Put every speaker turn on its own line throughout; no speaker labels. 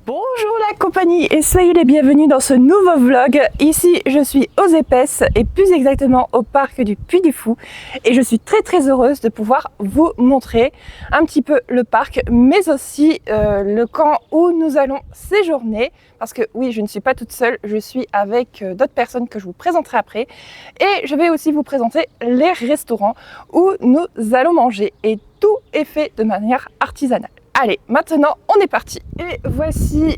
Bonjour la compagnie et soyez les bienvenus dans ce nouveau vlog. Ici je suis aux Épaisses et plus exactement au parc du Puy du Fou et je suis très heureuse de pouvoir vous montrer un petit peu le parc mais aussi le camp où nous allons séjourner parce que oui, je ne suis pas toute seule, je suis avec d'autres personnes que je vous présenterai après et je vais aussi vous présenter les restaurants où nous allons manger et tout est fait de manière artisanale. Allez, maintenant on est parti. Et voici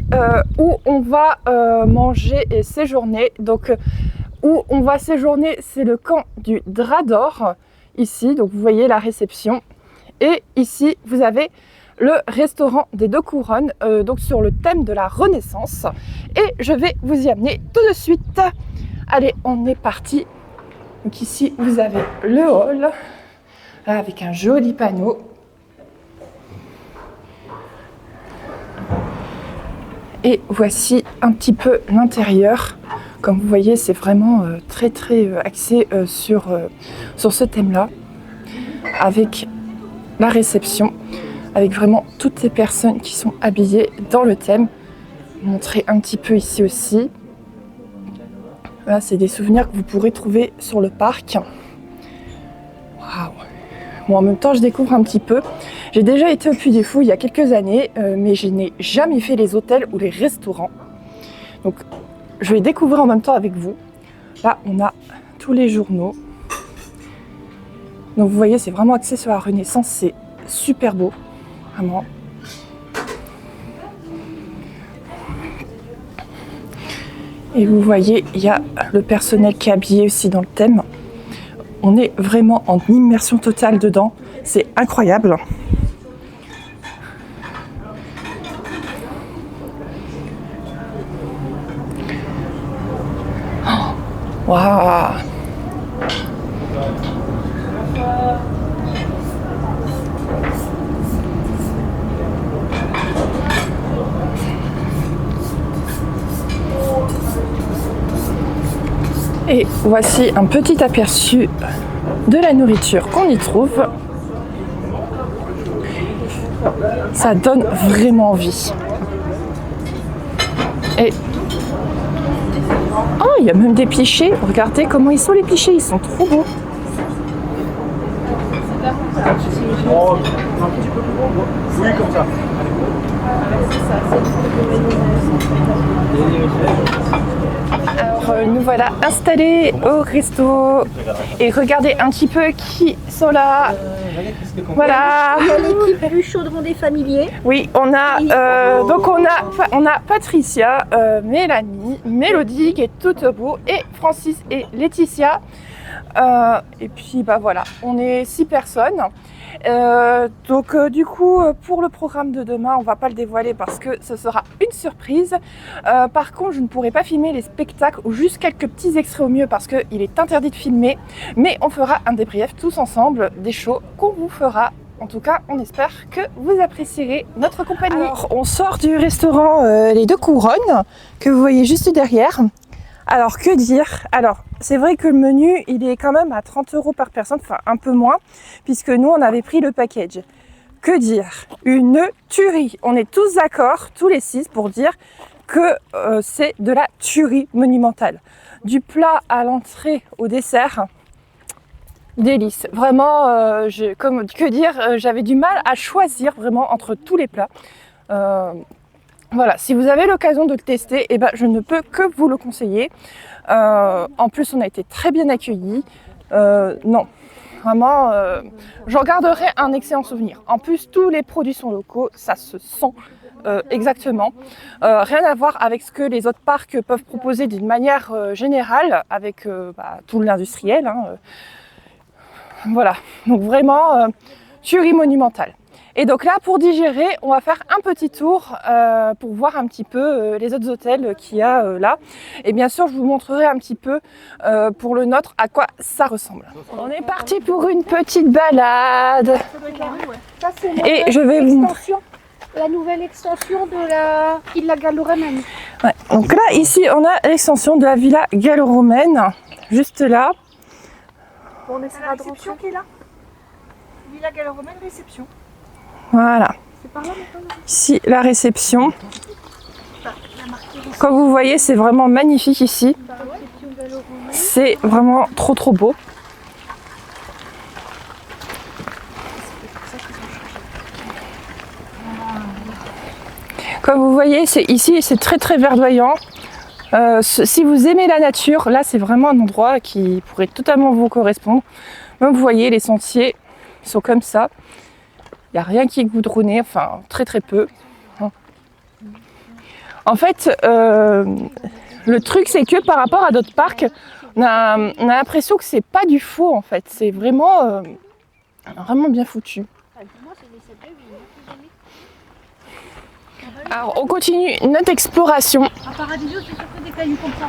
où on va manger et séjourner. Donc où on va séjourner, c'est le camp du Drap d'Or, ici. Donc vous voyez la réception. Et ici, vous avez le restaurant des Deux Couronnes, donc sur le thème de la Renaissance. Et je vais vous y amener tout de suite. Allez, on est parti. Donc ici, vous avez le hall, avec un joli panneau. Et voici un petit peu l'intérieur. Comme vous voyez, c'est vraiment très axé sur ce thème-là, avec la réception, avec vraiment toutes ces personnes qui sont habillées dans le thème. Montrer un petit peu ici aussi. Là, c'est des souvenirs que vous pourrez trouver sur le parc. Waouh! Bon, en même temps, je découvre un petit peu. J'ai déjà été au Puy du Fou il y a quelques années, mais je n'ai jamais fait les hôtels ou les restaurants. Donc, je vais découvrir en même temps avec vous. Là, on a tous les journaux. Donc, vous voyez, c'est vraiment axé sur la Renaissance. C'est super beau, vraiment. Et vous voyez, il y a le personnel qui est habillé aussi dans le thème. On est vraiment en immersion totale dedans. C'est incroyable. Waouh! Et voici un petit aperçu de la nourriture qu'on y trouve. Ça donne vraiment envie. Et oh, il y a même des pichets. Regardez comment ils sont les pichets, ils sont trop beaux.
Oui, comme ça.
Alors nous voilà installés au resto et regardez un petit peu qui sont là. Voilà.
Il y a l'équipe du chaudron des familiers.
Oui, on a donc on a Patricia, Mélanie, Mélodie qui est toute au bout et Francis et Laetitia. Et puis bah voilà, on est 6 personnes. Donc du coup pour le programme de demain on va pas le dévoiler parce que ce sera une surprise. Par contre je ne pourrai pas filmer les spectacles ou juste quelques petits extraits au mieux parce qu'il est interdit de filmer, mais on fera un débrief tous ensemble des shows qu'on vous fera. En tout cas, on espère que vous apprécierez notre compagnie. Alors, on sort du restaurant Les Deux Couronnes, que vous voyez juste derrière. Alors, que dire? Alors, c'est vrai que le menu, il est quand même à 30 € par personne, enfin un peu moins, puisque nous, on avait pris le package. Que dire? Une tuerie. On est tous d'accord, tous les 6, pour dire que c'est de la tuerie monumentale. Du plat à l'entrée au dessert, délice. Vraiment, que dire, j'avais du mal à choisir vraiment entre tous les plats. Voilà, si vous avez l'occasion de le tester, eh ben, je ne peux que vous le conseiller. En plus, on a été très bien accueillis. Non, vraiment, j'en garderai un excellent souvenir. En plus, tous les produits sont locaux, ça se sent exactement. Rien à voir avec ce que les autres parcs peuvent proposer d'une manière générale, avec tout l'industriel. Voilà, donc vraiment, tuerie monumentale. Et donc là, pour digérer, on va faire un petit tour pour voir un petit peu les autres hôtels qu'il y a là. Et bien sûr, je vous montrerai un petit peu pour le nôtre à quoi ça ressemble. On est parti pour une petite balade. Et je vais vous montrer.
La nouvelle extension de la Villa Gallo-Romaine.
Ouais. Donc là, ici, on a l'extension de la Villa Gallo-Romaine, juste là.
On est sur la réception qui est là. Villa Gallo-Romaine, réception.
Voilà.
C'est par là maintenant.
Ici, la réception. Comme vous voyez, c'est vraiment magnifique ici. C'est vraiment trop beau. Comme vous voyez, ici c'est très verdoyant. Si vous aimez la nature, là c'est vraiment un endroit qui pourrait totalement vous correspondre. Comme vous voyez, les sentiers sont comme ça. Il n'y a rien qui est goudronné, enfin très peu. En fait, le truc c'est que par rapport à d'autres parcs, on a l'impression que c'est pas du faux en fait. C'est vraiment bien foutu. Alors on continue notre exploration.
À Paradiso, c'est surtout des cailloux comme ça.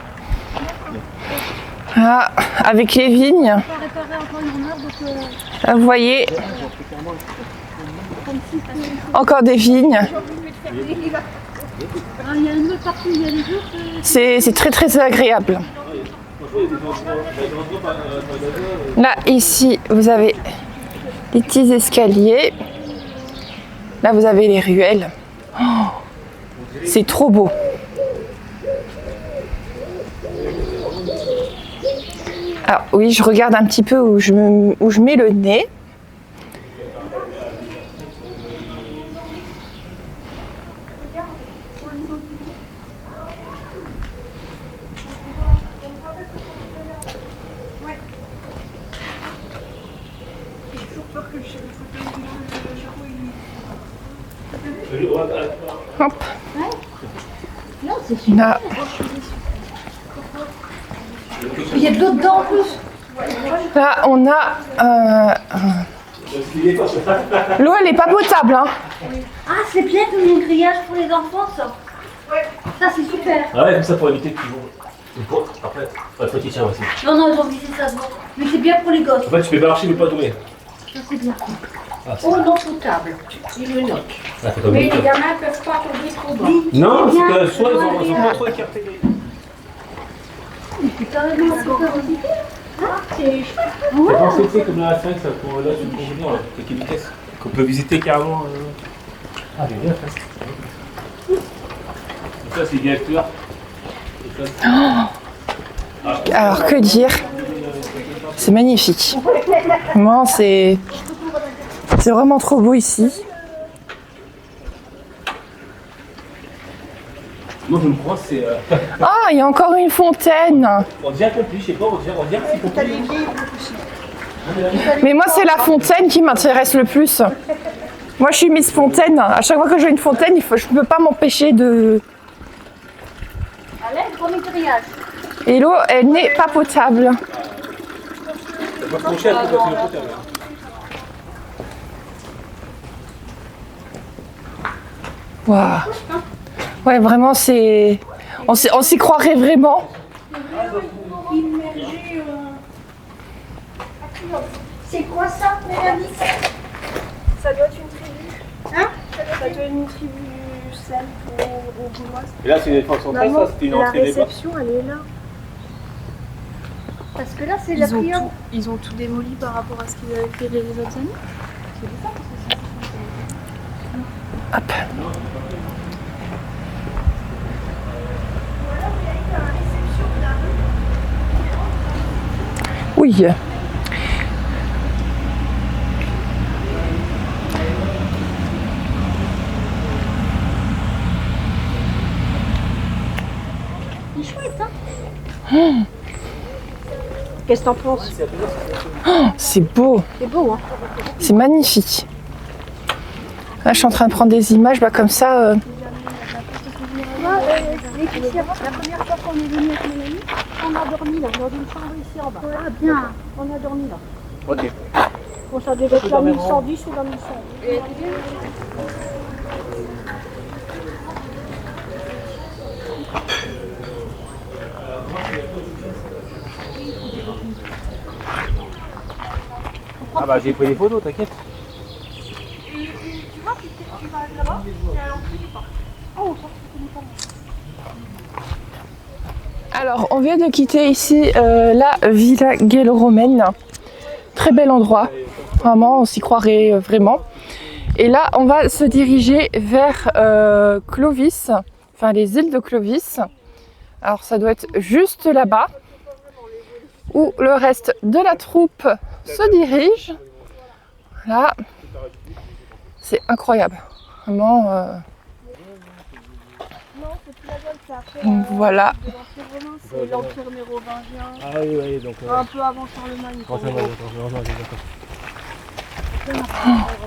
Ah, avec les vignes.
On va réparer encore une heure, donc
Vous voyez, encore des vignes.
il y a une autre partie, il y a les autres.
C'est très agréable. Là, ici, vous avez les petits escaliers. Là, vous avez les ruelles. Oh, c'est trop beau. Alors oui, je regarde un petit peu où je mets le nez. Hop. Là.
Il y a de l'eau dedans en plus.
Là, on a... L'eau, elle n'est pas potable. Hein.
Ah, c'est bien comme un grillage pour les enfants, ça. Ça, c'est super.
Ah ouais, comme ça pour éviter qu'ils vont. Après, il faut qu'ils tirent aussi.
Non, ils ont visé ça devant. Mais c'est bien pour les gosses.
En fait, tu peux marcher mais pas tomber.
Ça, c'est bien.
Eau non potable, il le note.
Ah, c'est comme
Mais
ça.
les gamins ne peuvent pas tomber trop bas.
Non, c'est que soit ils ont pas trop écarté les.
Putain, non, c'est pas aussi.
C'est chouette.
J'ai pensé que c'est comme la 5, ça pour là, tu peux venir, là, avec une vitesse. Qu'on peut visiter carrément. Ah, j'ai bien fait. Donc ça, c'est directeur.
Alors, que dire? C'est magnifique. Vraiment, c'est vraiment trop beau ici.
Moi, je me crois, c'est.
Ah, il y a encore une fontaine.
On dirait accompli, je sais pas, on dirait que c'est accompli.
Mais moi, c'est la fontaine qui m'intéresse le plus. Moi, je suis Miss Fontaine. À chaque fois que je vois une fontaine, je ne peux pas m'empêcher de...
À l'aide, gros grillage.
Et l'eau, elle n'est pas potable.
C'est pas trop cher, c'est le potable.
Waouh. Ouais, vraiment, c'est... On s'y croirait vraiment.
C'est quoi ça, Mélanie?
Ça doit être une tribu.
Hein?
Ça doit être une tribu celte ou gauloise.
Et là, c'est une défense centrale, ça, c'était une
La
entrée des bas.
réception, elle est là.
Parce que là, c'est la prière.
Ils ont tout démoli par rapport à ce qu'ils avaient fait les autres années.
Hop. Oui.
C'est chouette, hein?
Qu'est-ce que t'en penses?
C'est beau.
C'est beau, hein?
C'est magnifique. Là, je suis en train de prendre des images comme ça.
Laetitia, la première fois qu'on est venu avec Mélanie, on a dormi là, dans une chambre ici en bas. Ah bien, on a dormi là.
Ok.
Bon, ça devait être la 1110 ou la 1110.
Ah bah j'ai pris des photos, t'inquiète.
Tu vois, tu vas là-bas, et alors tu dis pas. Oh, ça, je connais pas.
Alors, on vient de quitter ici la Villa Gallo-Romaine. Très bel endroit. Vraiment, on s'y croirait vraiment. Et là, on va se diriger vers Clovis, enfin les îles de Clovis. Alors ça doit être juste là-bas où le reste de la troupe se dirige. Là, c'est incroyable. Vraiment.
Non, c'est plus la gueule, c'est après.
Voilà.
De l'Empire romain, c'est l'Empire mérovingien.
Ah oui, oui, donc.
Un peu avant Charlemagne.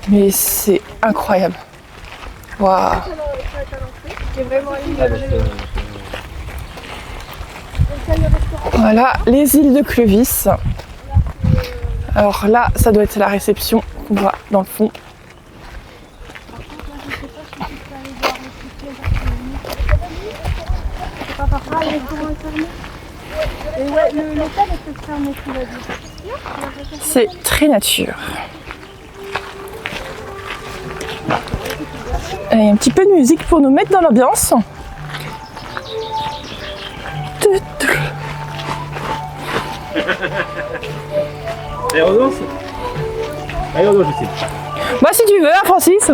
Mais c'est incroyable. Waouh.
C'est vraiment une
Voilà les îles de Clovis. Alors là, ça doit être la réception qu'on voit dans le fond.
C'est pas par là, les restaurants est fermé. Et ouais, l'hôtel est peut-être fermé, tu l'as dit.
C'est très nature. Et un petit peu de musique pour nous mettre dans l'ambiance.
Aérodance. Aérodance, je sais.
Bah si tu veux, hein, Francis.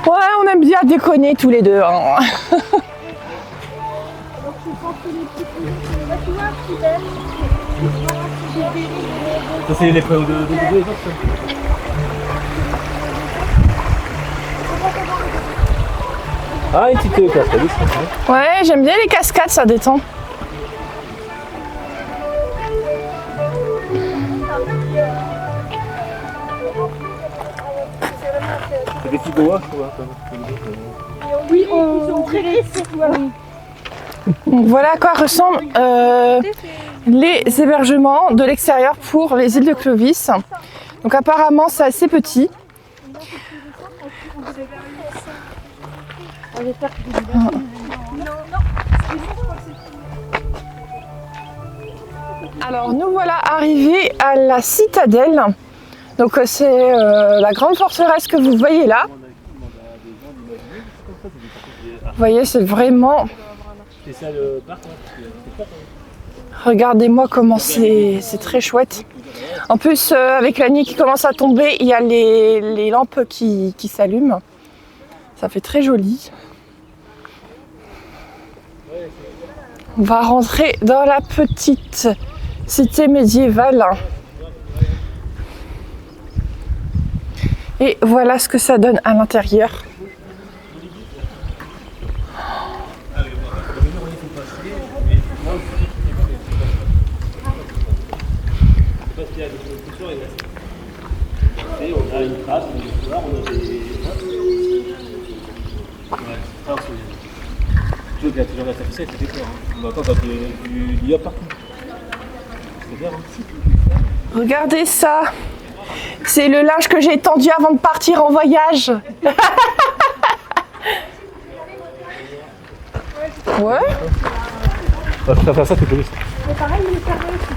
Ouais, on aime bien déconner tous les deux. Hein.
Ça, c'est les preuves de les autres, ça. Ah, une petite cascade ici.
Ouais, j'aime bien les cascades, ça détend.
C'est des petits boas, je vois.
Oui, on dirait que c'est quoi.
Donc voilà à quoi ressemblent les hébergements de l'extérieur pour les îles de Clovis. Donc apparemment c'est assez petit. Alors nous voilà arrivés à la citadelle. Donc c'est la grande forteresse que vous voyez là. Vous voyez, c'est vraiment...
C'est ça le parc,
Regardez-moi comment c'est très chouette. En plus, avec la nuit qui commence à tomber, il y a les lampes qui s'allument. Ça fait très joli. On va rentrer dans la petite cité médiévale. Et voilà ce que ça donne à l'intérieur.
On a une trace, on a une histoire, on a des... Tu vois, toujours la tapisserie, c'est décor. On entend quand il y a partout. C'est bien, hein.
Regardez ça. C'est le linge que j'ai étendu avant de partir en voyage. Ouais.
Je préfère ça que le ça.
Mais pareil, il est fermé aussi.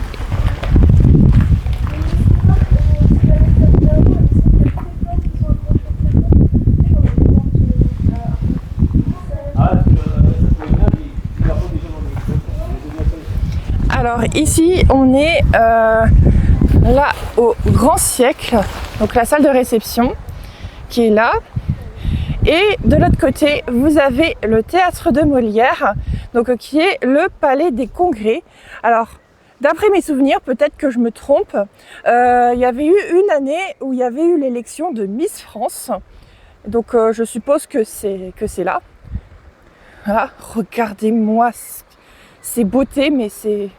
Alors ici, on est là au Grand Siècle, donc la salle de réception qui est là. Et de l'autre côté, vous avez le théâtre de Molière, donc qui est le palais des congrès. Alors, d'après mes souvenirs, peut-être que je me trompe, il y avait eu une année où il y avait eu l'élection de Miss France. Donc je suppose que c'est là. Voilà, regardez-moi ces beautés, mais c'est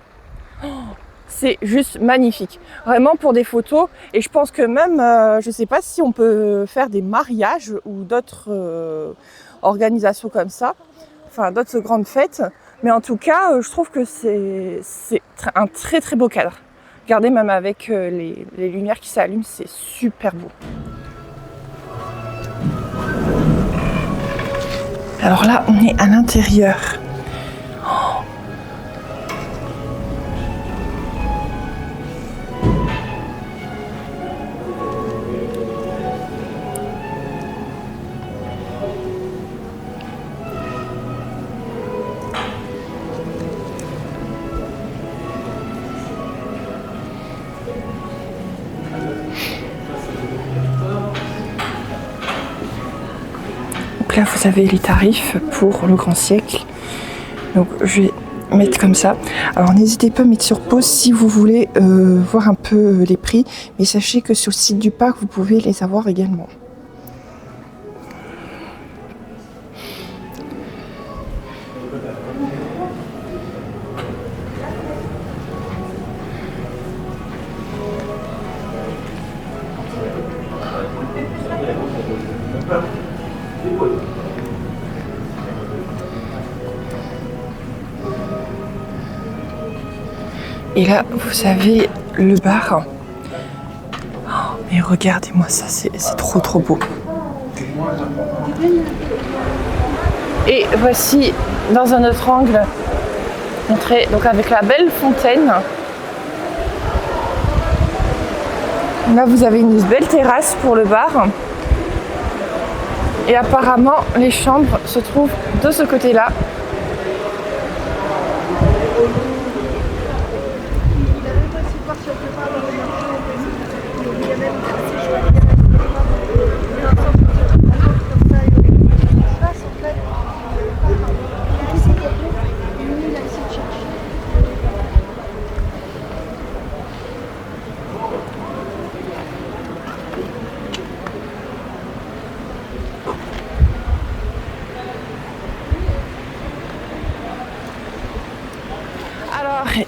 juste magnifique. Vraiment pour des photos. Et je pense que même, je ne sais pas si on peut faire des mariages ou d'autres organisations comme ça. Enfin, d'autres grandes fêtes. Mais en tout cas, je trouve que c'est un très très beau cadre. Regardez, même avec les lumières qui s'allument, c'est super beau. Alors là, on est à l'intérieur. Oh. là, vous avez les tarifs pour le Grand Siècle. Donc, je vais mettre comme ça. Alors, n'hésitez pas à mettre sur pause si vous voulez voir un peu les prix. Mais sachez que sur le site du parc, vous pouvez les avoir également. Et là, vous avez le bar. Oh, mais regardez-moi ça, c'est trop trop beau. Et voici dans un autre angle, montré donc avec la belle fontaine. Là, vous avez une belle terrasse pour le bar. Et apparemment, les chambres se trouvent de ce côté-là.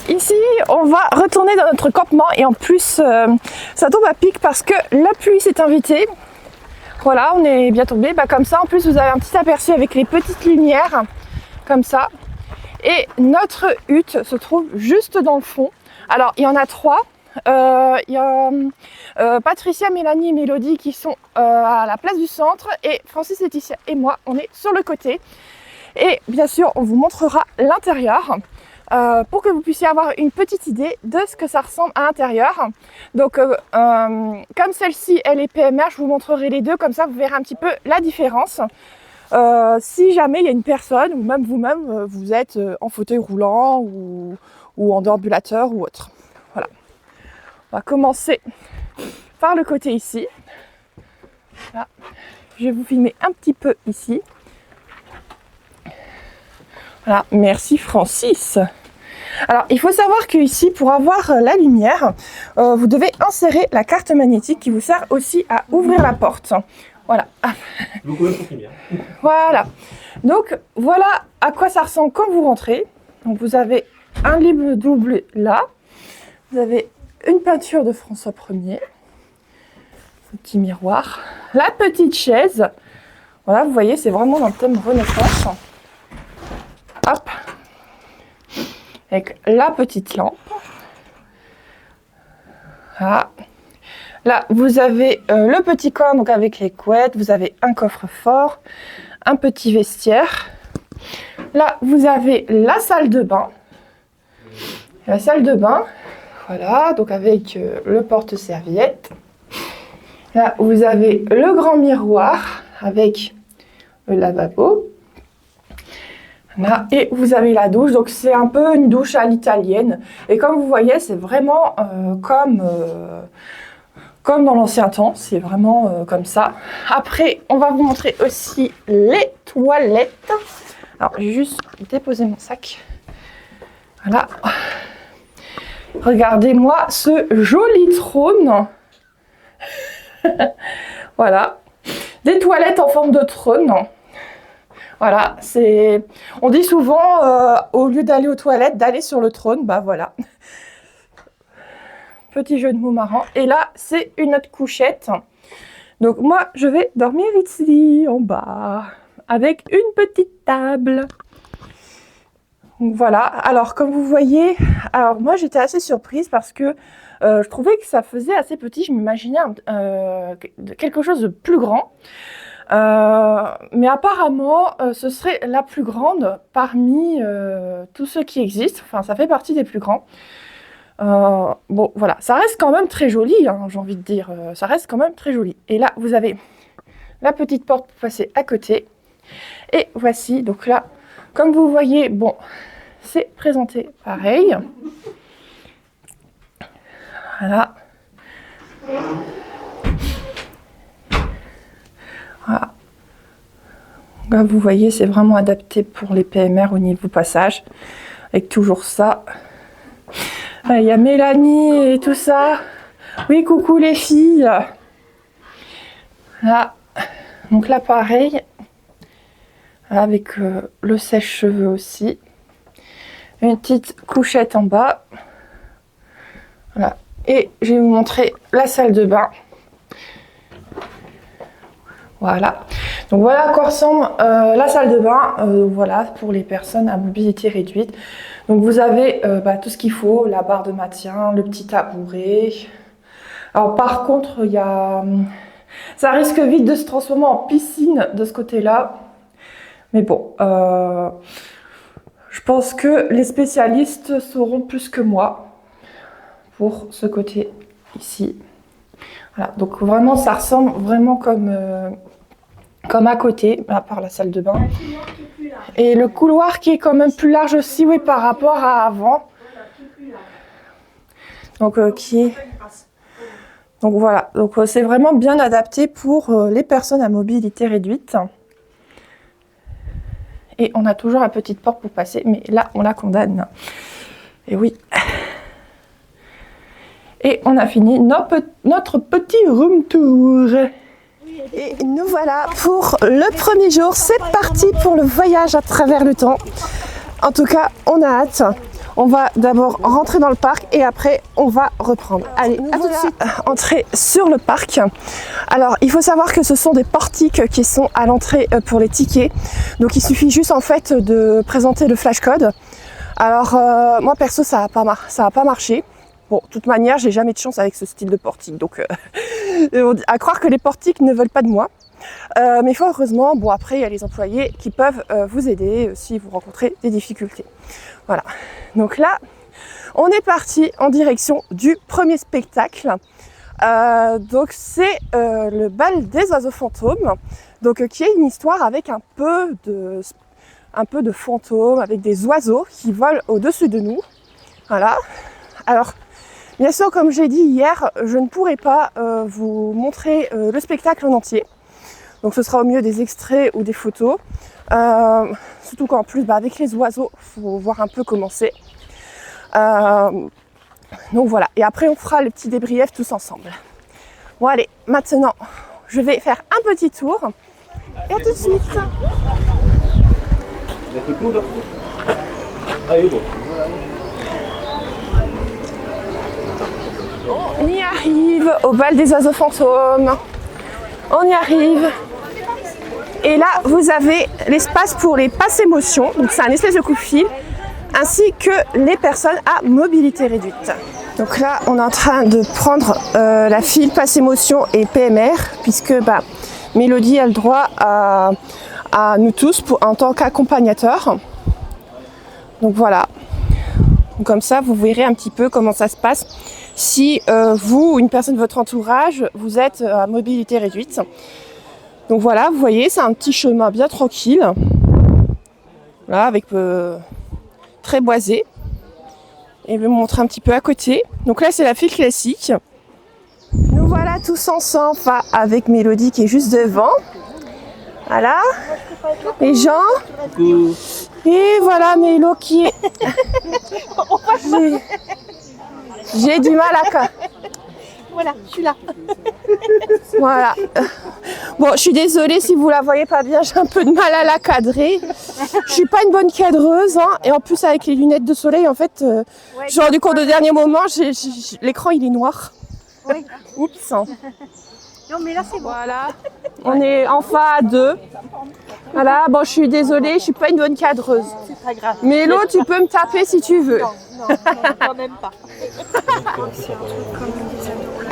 Ici, on va retourner dans notre campement et en plus, ça tombe à pic parce que la pluie s'est invitée. Voilà, on est bien tombé. Comme ça, en plus, vous avez un petit aperçu avec les petites lumières, comme ça. Et notre hutte se trouve juste dans le fond. Alors, il y en a 3. Il y a Patricia, Mélanie et Mélodie qui sont à la place du centre. Et Francis, Laetitia et moi, on est sur le côté. Et bien sûr, on vous montrera l'intérieur. Pour que vous puissiez avoir une petite idée de ce que ça ressemble à l'intérieur. Donc comme celle-ci elle est PMR, je vous montrerai les deux, comme ça vous verrez un petit peu la différence. Si jamais il y a une personne ou même vous-même vous êtes en fauteuil roulant ou en déambulateur ou autre. Voilà. On va commencer par le côté ici. Là. Je vais vous filmer un petit peu ici. Voilà, merci Francis. Alors, il faut savoir qu'ici, pour avoir la lumière, vous devez insérer la carte magnétique qui vous sert aussi à ouvrir la porte. Voilà. Voilà. Donc, voilà à quoi ça ressemble quand vous rentrez. Donc, vous avez un livre double là. Vous avez une peinture de François Ier. Un petit miroir. La petite chaise. Voilà, vous voyez, c'est vraiment dans le thème Renaissance. Hop. Avec la petite lampe. Voilà. Là, vous avez le petit coin donc avec les couettes. Vous avez un coffre-fort, un petit vestiaire. Là, vous avez la salle de bain. La salle de bain, voilà, donc avec le porte-serviette. Là, vous avez le grand miroir avec le lavabo. Là, et vous avez la douche, donc c'est un peu une douche à l'italienne. Et comme vous voyez, c'est vraiment comme dans l'ancien temps, c'est vraiment comme ça. Après, on va vous montrer aussi les toilettes. Alors, j'ai juste déposé mon sac. Voilà. Regardez-moi ce joli trône. Voilà. Des toilettes en forme de trône. Voilà, c'est. On dit souvent, au lieu d'aller aux toilettes, d'aller sur le trône. Bah voilà. Petit jeu de mots marrant. Et là, c'est une autre couchette. Donc moi, je vais dormir ici, en bas, avec une petite table. Donc voilà. Alors, comme vous voyez, alors moi, j'étais assez surprise parce que je trouvais que ça faisait assez petit. Je m'imaginais quelque chose de plus grand. Mais apparemment, ce serait la plus grande parmi tous ceux qui existent. Enfin, ça fait partie des plus grands. Bon, voilà, ça reste quand même très joli, hein, j'ai envie de dire. Ça reste quand même très joli. Et là, vous avez la petite porte pour passer à côté. Et voici, donc là, comme vous voyez, bon, c'est présenté pareil. Voilà. Voilà. Là, vous voyez, c'est vraiment adapté pour les PMR au niveau passage. Avec toujours ça. Il y a Mélanie et tout ça. Oui, coucou les filles. Là, donc là, pareil. Avec le sèche-cheveux aussi. Une petite couchette en bas. Voilà. Et je vais vous montrer la salle de bain. Voilà. Donc voilà à quoi ressemble la salle de bain. Voilà, pour les personnes à mobilité réduite. Donc vous avez tout ce qu'il faut, la barre de maintien, le petit tabouret. Alors par contre, ça risque vite de se transformer en piscine de ce côté-là. Mais bon, je pense que les spécialistes sauront plus que moi pour ce côté ici. Voilà, donc vraiment ça ressemble vraiment comme à côté, à part la salle de bain. Et le couloir qui est quand même plus large aussi, oui, par rapport à avant. Donc donc voilà, donc c'est vraiment bien adapté pour les personnes à mobilité réduite. Et on a toujours la petite porte pour passer, mais là on la condamne. Et oui. Et on a fini notre petit room tour. Et nous voilà pour le premier jour. C'est parti pour le voyage à travers le temps. En tout cas, on a hâte. On va d'abord rentrer dans le parc et après on va reprendre. Allez, à tout de suite. Entrer sur le parc. Alors, il faut savoir que ce sont des portiques qui sont à l'entrée pour les tickets. Donc, il suffit juste en fait de présenter le flash code. Alors, moi perso, ça a pas marché. Bon, de toute manière, j'ai jamais de chance avec ce style de portique. Donc, à croire que les portiques ne veulent pas de moi. Mais fort heureusement, bon après, il y a les employés qui peuvent vous aider si vous rencontrez des difficultés. Voilà. Donc là, on est parti en direction du premier spectacle. Donc c'est le bal des oiseaux fantômes. Donc qui est une histoire avec un peu de fantômes, avec des oiseaux qui volent au-dessus de nous. Voilà. Alors, bien sûr, comme j'ai dit hier, je ne pourrai pas vous montrer le spectacle en entier. Donc ce sera au mieux des extraits ou des photos. Surtout qu'en plus, avec les oiseaux, il faut voir un peu comment c'est. Donc voilà. Et après, on fera le petit débrief tous ensemble. Bon, allez, maintenant, je vais faire un petit tour. Et à tout de suite. On y arrive au bal des oiseaux fantômes. On y arrive. Et là, vous avez l'espace pour les passes émotions. Donc c'est un espèce de coup-de-fil. Ainsi que les personnes à mobilité réduite. Donc là, on est en train de prendre la file passe émotion et PMR. Puisque Mélodie a le droit à nous tous en tant qu'accompagnateur. Donc voilà. Donc, comme ça, vous verrez un petit peu comment ça se passe. Si vous ou une personne de votre entourage, vous êtes à mobilité réduite. Donc voilà, vous voyez, c'est un petit chemin bien tranquille. Là, avec très boisé. Et je vais vous montrer un petit peu à côté. Donc là, c'est la file classique. Nous voilà tous ensemble, avec Mélodie qui est juste devant. Voilà. Les gens. Et voilà Mélo qui est... J'ai du mal à...
Voilà, je suis là.
Voilà. Bon, je suis désolée si vous la voyez pas bien, j'ai un peu de mal à la cadrer. Je suis pas une bonne cadreuse, hein. Et en plus avec les lunettes de soleil, en fait, j'ai rendu compte au dernier moment, l'écran il est noir.
Oui.
Oups.
Non mais là c'est bon.
Voilà. On est enfin à deux. Voilà, bon, je suis désolée, je suis pas une bonne cadreuse.
C'est pas grave.
Mélo, tu peux me taper si tu veux.
Non, quand même pas.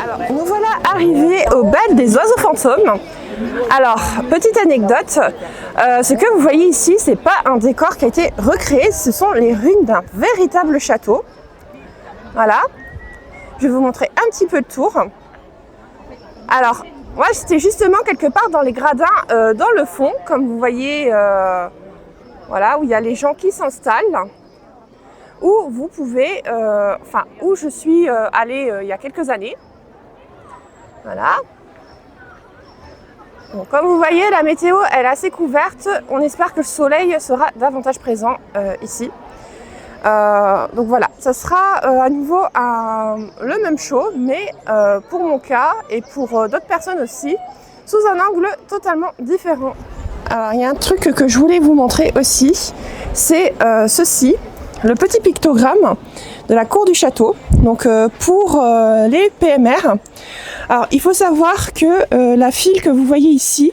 Alors, nous voilà arrivés au bal des oiseaux fantômes. Alors, petite anecdote, ce que vous voyez ici, c'est pas un décor qui a été recréé, ce sont les ruines d'un véritable château. Voilà. Je vais vous montrer un petit peu le tour. Alors, moi, c'était justement quelque part dans les gradins, dans le fond, comme vous voyez, voilà, où il y a les gens qui s'installent, où vous pouvez, où je suis allée il y a quelques années. Voilà. Bon, comme vous voyez, la météo elle est assez couverte. On espère que le soleil sera davantage présent ici. Donc voilà, ça sera à nouveau le même show, mais pour mon cas et pour d'autres personnes aussi, sous un angle totalement différent. Alors il y a un truc que je voulais vous montrer aussi, c'est ceci, le petit pictogramme de la cour du château. Donc pour les PMR, alors il faut savoir que la file que vous voyez ici,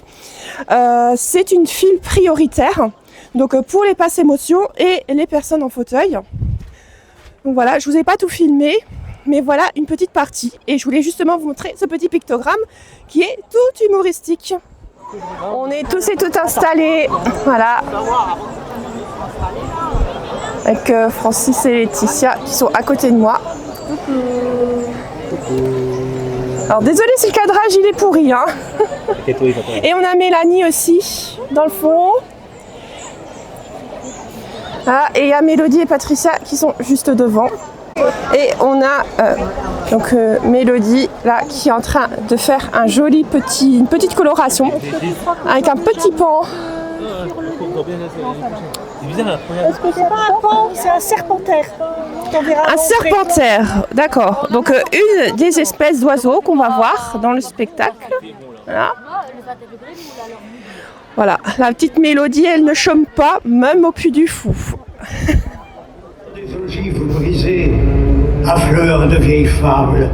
c'est une file prioritaire. Donc pour les passes émotions et les personnes en fauteuil. Donc voilà, je vous ai pas tout filmé, mais voilà une petite partie. Et je voulais justement vous montrer ce petit pictogramme qui est tout humoristique. On est tous et toutes installés, voilà. Avec Francis et Laetitia qui sont à côté de moi. Alors désolé si le cadrage il est pourri, hein. Et on a Mélanie aussi dans le fond. Ah, et il y a Mélodie et Patricia qui sont juste devant. Et on a Mélodie là qui est en train de faire une petite coloration avec un petit pan.
Est-ce que c'est pas un pan, c'est un serpentaire.
Un serpentaire, d'accord. Donc une des espèces d'oiseaux qu'on va voir dans le spectacle. Voilà. Voilà, la petite Mélodie, elle ne chôme pas, même au Puy du Fou.
Des ogives brisées, à fleurs de vieilles fables,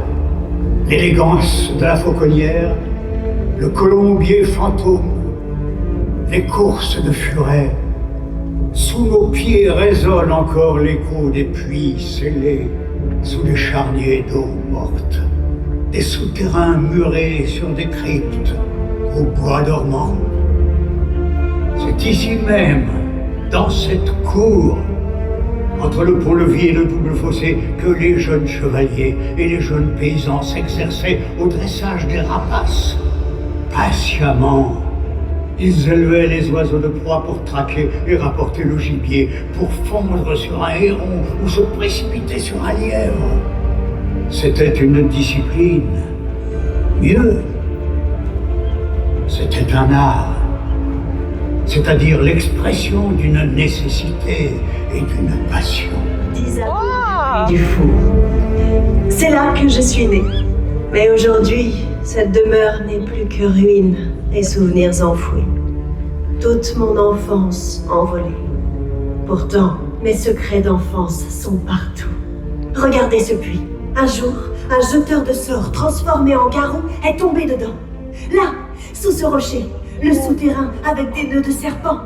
l'élégance de la fauconnière, le colombier fantôme, les courses de furets. Sous nos pieds résonne encore l'écho des puits scellés, sous les charniers d'eau morte, des souterrains murés sur des cryptes, au bois dormant. C'est ici même, dans cette cour, entre le pont-levis et le double fossé, que les jeunes chevaliers et les jeunes paysans s'exerçaient au dressage des rapaces. Patiemment, ils élevaient les oiseaux de proie pour traquer et rapporter le gibier, pour fondre sur un héron ou se précipiter sur un lièvre. C'était une discipline. Mieux, c'était un art. C'est-à-dire l'expression d'une nécessité et d'une passion.
10 ans du fou. C'est là que je suis née. Mais aujourd'hui, cette demeure n'est plus que ruines et souvenirs enfouis. Toute mon enfance envolée. Pourtant, mes secrets d'enfance sont partout. Regardez ce puits. Un jour, un jeteur de sorts transformé en garrot est tombé dedans. Là, sous ce rocher, le souterrain avec des nœuds de serpent.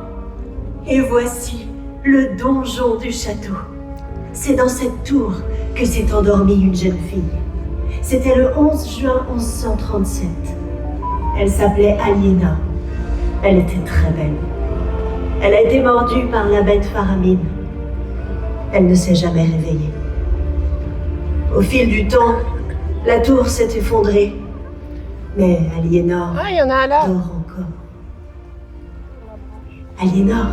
Et voici le donjon du château. C'est dans cette tour que s'est endormie une jeune fille. C'était le 11 juin 1137. Elle s'appelait Aliéna. Elle était très belle. Elle a été mordue par la bête Faramine. Elle ne s'est jamais réveillée. Au fil du temps, la tour s'est effondrée. Mais Aliénor
il y en a un là.
dort encore. Aliénor.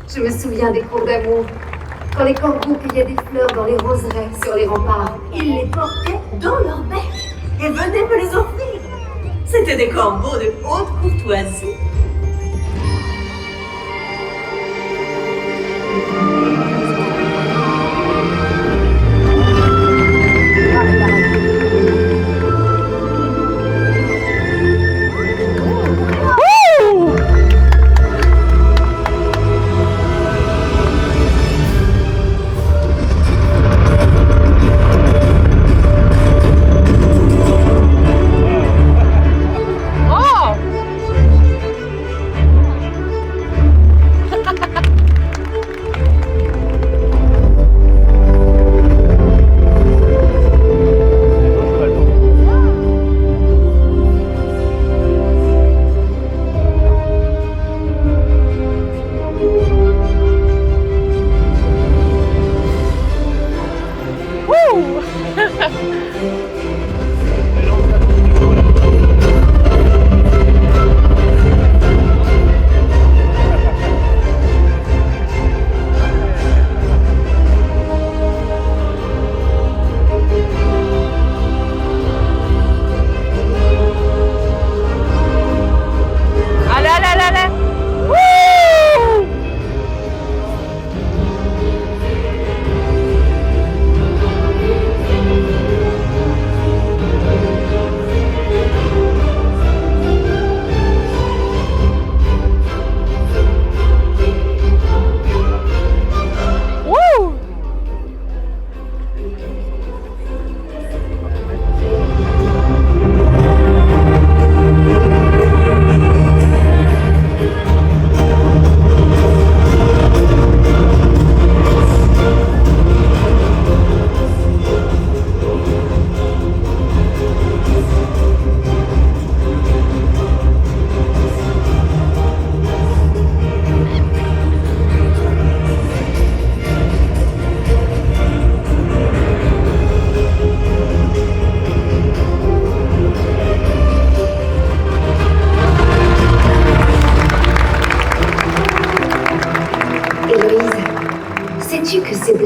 Je me souviens des cours d'amour, quand les corbeaux cueillaient des fleurs dans les roseraies sur les remparts.
Ils les portaient dans leur bec et venaient me les offrir. C'étaient des corbeaux de haute courtoisie.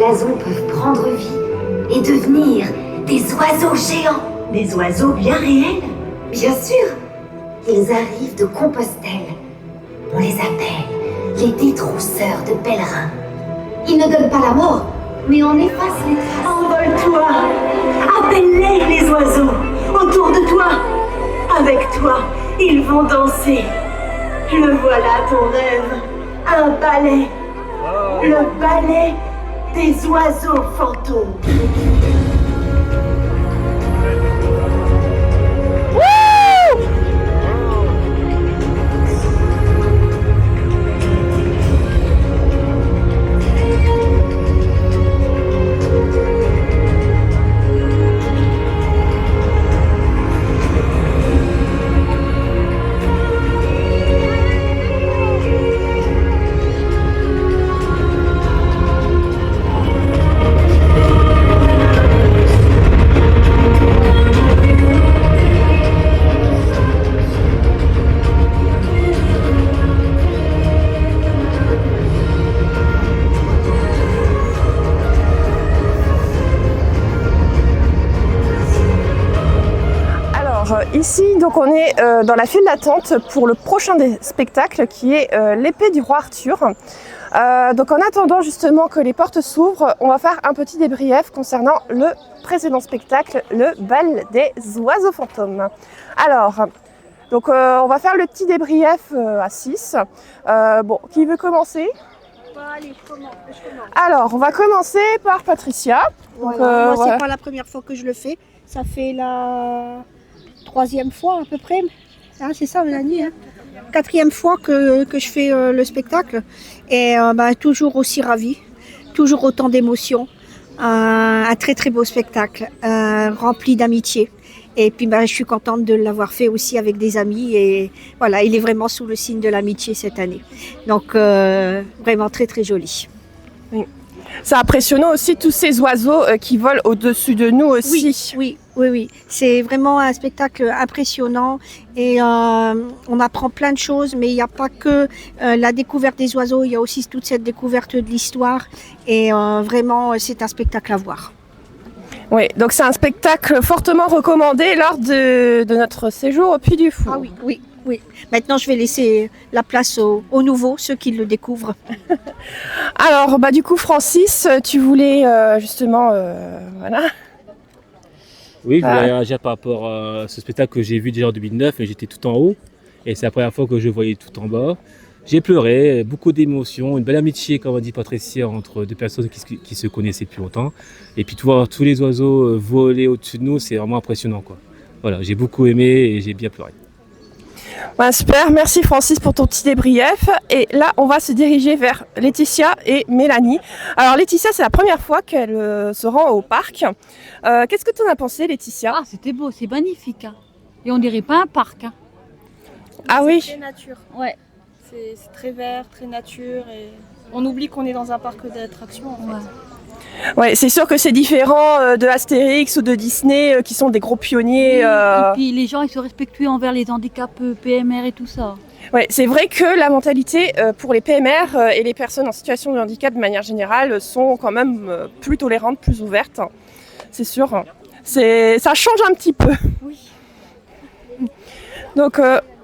blasons peuvent prendre vie et devenir des oiseaux géants.
Des oiseaux bien réels?
Bien sûr, ils arrivent de Compostelle. On les appelle les détrousseurs de pèlerins. Ils ne donnent pas la mort, mais on efface les traces.
Envole-toi! Appelle-les, les oiseaux, autour de toi. Avec toi, ils vont danser. Le voilà ton rêve, un ballet. Le ballet des oiseaux fantômes.
Ici, donc on est dans la file d'attente pour le prochain des spectacles qui est l'épée du roi Arthur. Donc en attendant justement que les portes s'ouvrent, on va faire un petit débrief concernant le précédent spectacle, le bal des oiseaux fantômes. Alors, donc on va faire le petit débrief à 6. Bon, qui veut commencer ?
Allez, je commence.
Alors, on va commencer par Patricia. Donc,
Moi,
voilà.
c'est pas la première fois que je le fais. Ça fait la 3e fois à peu près. Hein, c'est ça, Mélanie, hein 4e fois que je fais le spectacle. Et toujours aussi ravie. Toujours autant d'émotions. Un très très beau spectacle. Rempli d'amitié. Et puis je suis contente de l'avoir fait aussi avec des amis. Et voilà, il est vraiment sous le signe de l'amitié cette année. Donc vraiment très très joli.
Oui. C'est impressionnant aussi tous ces oiseaux qui volent au-dessus de nous aussi.
Oui. C'est vraiment un spectacle impressionnant et on apprend plein de choses, mais il n'y a pas que la découverte des oiseaux, il y a aussi toute cette découverte de l'histoire et vraiment c'est un spectacle à voir.
Oui, donc c'est un spectacle fortement recommandé lors de notre séjour au Puy du Fou.
Ah oui. Maintenant, je vais laisser la place aux nouveaux, ceux qui le découvrent.
Alors, du coup, Francis, tu voulais justement, voilà.
Oui, je voulais réagir par rapport à ce spectacle que j'ai vu déjà en 2009 et j'étais tout en haut. Et c'est la première fois que je voyais tout en bas. J'ai pleuré, beaucoup d'émotions, une belle amitié, comme a dit Patricia, entre deux personnes qui se connaissaient depuis longtemps. Et puis de voir tous les oiseaux voler au-dessus de nous, c'est vraiment impressionnant, quoi. Voilà, j'ai beaucoup aimé et j'ai bien pleuré.
Super, merci Francis pour ton petit débrief. Et là, on va se diriger vers Laetitia et Mélanie. Alors Laetitia, c'est la première fois qu'elle se rend au parc. Qu'est-ce que tu en as pensé, Laetitia ?
Ah, c'était beau, c'est magnifique. Hein. Et on dirait pas un parc. Hein.
Ah oui.
C'est nature.
Ouais.
C'est très vert, très nature. Et on oublie qu'on est dans un parc d'attractions. En fait.
Ouais, c'est sûr que c'est différent de Astérix ou de Disney qui sont des gros pionniers.
Et puis les gens ils sont respectueux envers les handicaps PMR et tout ça.
Ouais, c'est vrai que la mentalité pour les PMR et les personnes en situation de handicap de manière générale sont quand même plus tolérantes, plus ouvertes. C'est sûr. Ça change un petit peu.
Oui.
Donc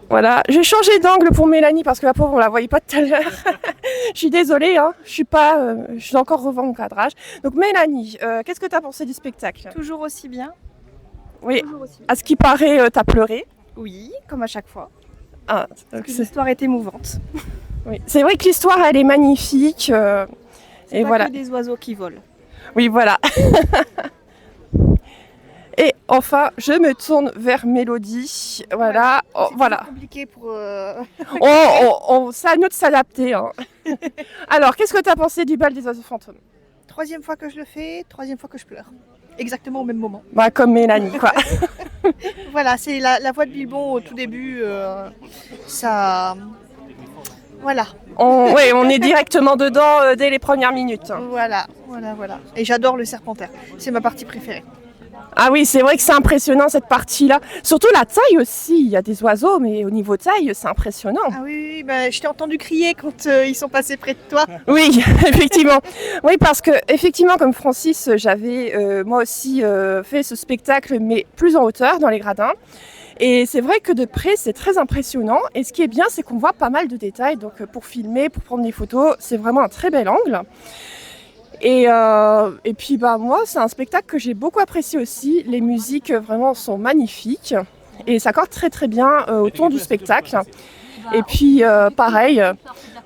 voilà, j'ai changé d'angle pour Mélanie parce que la pauvre on la voyait pas tout à l'heure. Je suis désolée, hein, je suis encore revends mon cadrage. Donc Mélanie, qu'est-ce que tu as pensé du spectacle?
Toujours aussi bien.
Oui,
Toujours aussi bien.
à ce qui paraît, tu as pleuré.
Oui, comme à chaque fois.
Ah,
L'histoire est émouvante.
oui. C'est vrai que l'histoire elle est magnifique.
C'est
et
pas
voilà.
que des oiseaux qui volent.
Oui, voilà. Et enfin, je me tourne vers Mélodie. Voilà,
C'est
voilà.
compliqué pour.
C'est à nous de s'adapter. Hein. Alors, qu'est-ce que tu as pensé du bal des oiseaux fantômes?
Troisième fois que je le fais, troisième fois que je pleure. Exactement au même moment.
Bah, comme Mélanie, quoi.
Voilà, c'est la voix de Bilbon au tout début. Ça. Voilà.
On est directement dedans dès les premières minutes.
Voilà. Et j'adore le Serpentaire. C'est ma partie préférée.
Ah oui, c'est vrai que c'est impressionnant cette partie-là. Surtout la taille aussi. Il y a des oiseaux, mais au niveau taille, c'est impressionnant.
Ah oui, bah, je t'ai entendu crier quand ils sont passés près de toi.
Oui, effectivement. Oui, parce que effectivement, comme Francis, j'avais moi aussi fait ce spectacle, mais plus en hauteur, dans les gradins. Et c'est vrai que de près, c'est très impressionnant. Et ce qui est bien, c'est qu'on voit pas mal de détails. Donc pour filmer, pour prendre des photos, c'est vraiment un très bel angle. Et puis bah moi, c'est un spectacle que j'ai beaucoup apprécié aussi. Les musiques vraiment sont magnifiques et ça accorde très très bien au ton du spectacle. Et puis pareil,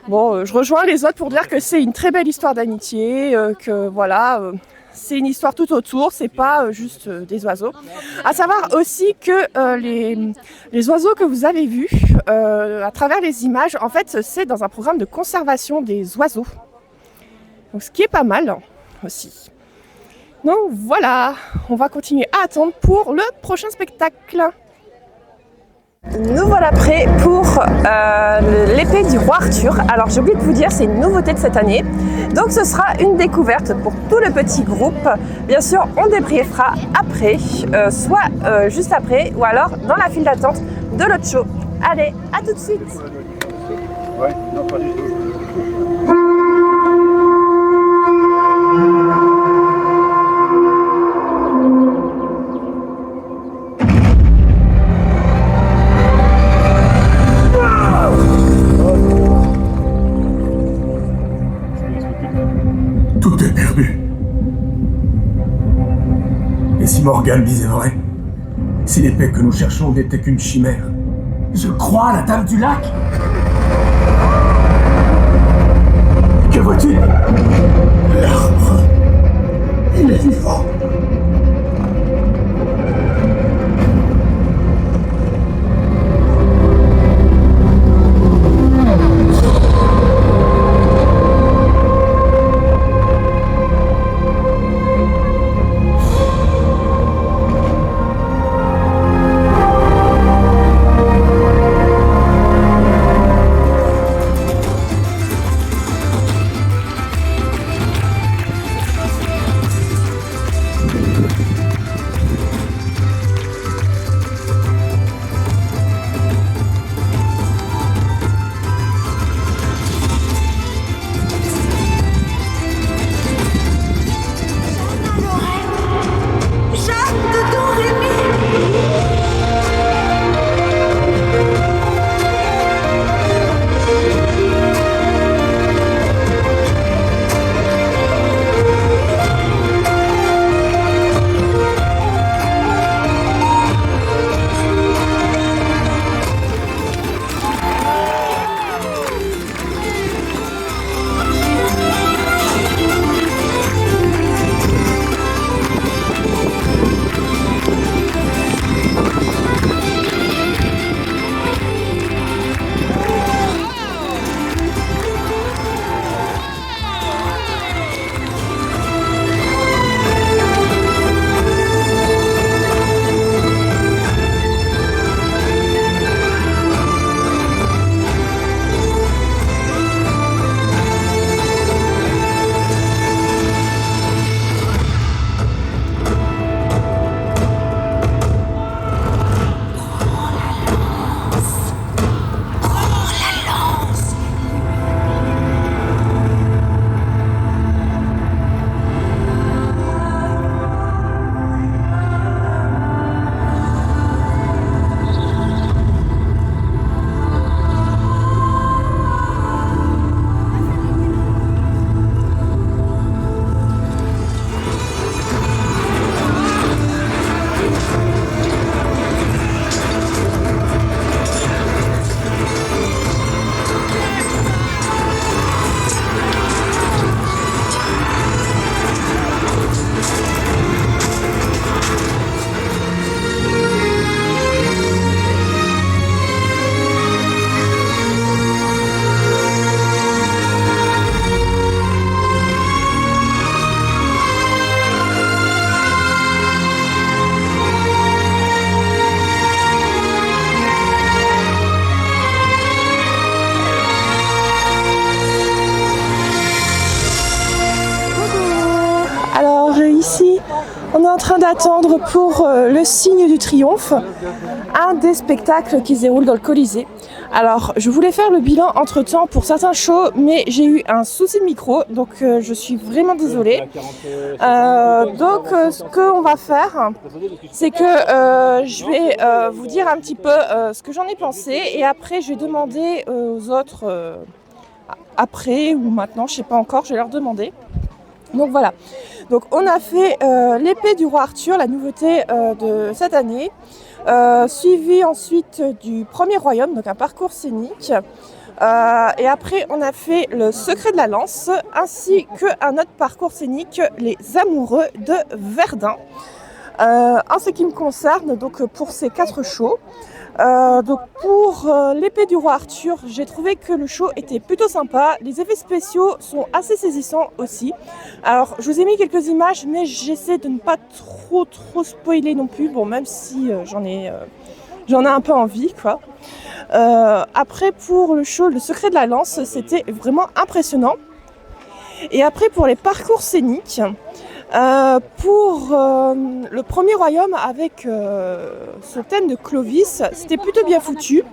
je rejoins les autres pour dire que c'est une très belle histoire d'amitié, que voilà, c'est une histoire tout autour, c'est pas juste des oiseaux. À savoir aussi que les oiseaux que vous avez vus à travers les images, en fait, c'est dans un programme de conservation des oiseaux. Donc, ce qui est pas mal aussi. Donc voilà, on va continuer à attendre pour le prochain spectacle. Nous voilà prêts pour l'épée du roi Arthur. Alors j'ai oublié de vous dire, c'est une nouveauté de cette année. Donc ce sera une découverte pour tout le petit groupe. Bien sûr, on débriefera après, soit juste après, ou alors dans la file d'attente de l'autre show. Allez, à tout de suite.
Ouais, non, pas du tout.
Tout est perdu. Et si Morgane disait vrai? Si l'épée que nous cherchons n'était qu'une chimère? Je crois à la Dame du Lac. Que vois-tu? L'arbre. Il est vivant.
en train d'attendre pour le signe du triomphe, un des spectacles qui se déroule dans le Colisée. Alors, je voulais faire le bilan entre-temps pour certains shows, mais j'ai eu un souci de micro, donc je suis vraiment désolée. Ce qu'on va faire, c'est que je vais vous dire un petit peu ce que j'en ai pensé, et après je vais demander aux autres, après ou maintenant, je sais pas encore, je vais leur demander. Donc voilà, donc on a fait l'épée du roi Arthur, la nouveauté de cette année, suivi ensuite du premier royaume, donc un parcours scénique, et après on a fait le secret de la lance, ainsi qu'un autre parcours scénique, les amoureux de Verdun. En ce qui me concerne, donc pour ces 4 shows, donc pour l'épée du roi Arthur, j'ai trouvé que le show était plutôt sympa. Les effets spéciaux sont assez saisissants aussi. Alors je vous ai mis quelques images, mais j'essaie de ne pas trop spoiler non plus. Bon, même si j'en ai un peu envie, quoi. Après pour le show Le Secret de la Lance, c'était vraiment impressionnant. Et après pour les parcours scéniques, pour le premier royaume avec ce thème de Clovis, c'était plutôt bien foutu.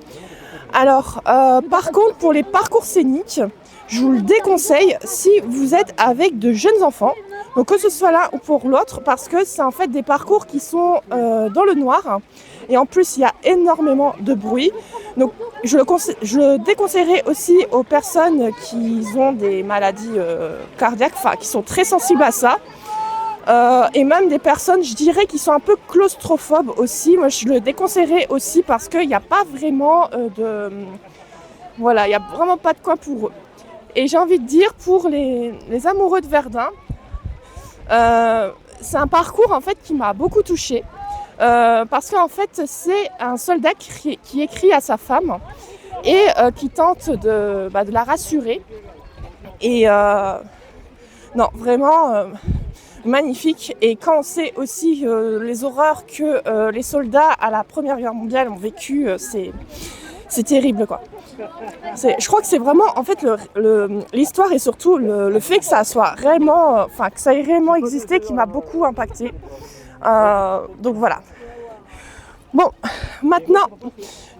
Alors par contre pour les parcours scéniques, je vous le déconseille si vous êtes avec de jeunes enfants, donc que ce soit l'un ou pour l'autre, parce que c'est en fait des parcours qui sont dans le noir, et en plus il y a énormément de bruit. Donc je le déconseillerais aussi aux personnes qui ont des maladies cardiaques, enfin qui sont très sensibles à ça. Et même des personnes, je dirais, qui sont un peu claustrophobes aussi. Moi, je le déconseillerais aussi parce qu'il n'y a pas vraiment voilà, il n'y a vraiment pas de coin pour eux. Et j'ai envie de dire, pour les amoureux de Verdun, c'est un parcours en fait qui m'a beaucoup touchée. Parce qu'en fait, c'est un soldat qui écrit à sa femme et qui tente de la rassurer. Et non, vraiment... magnifique. Et quand on sait aussi les horreurs que les soldats à la Première Guerre mondiale ont vécu, c'est terrible, quoi. Je crois que c'est vraiment en fait l'histoire et surtout le fait que ça soit réellement, que ça ait réellement existé qui m'a beaucoup impacté. Donc voilà. Bon, maintenant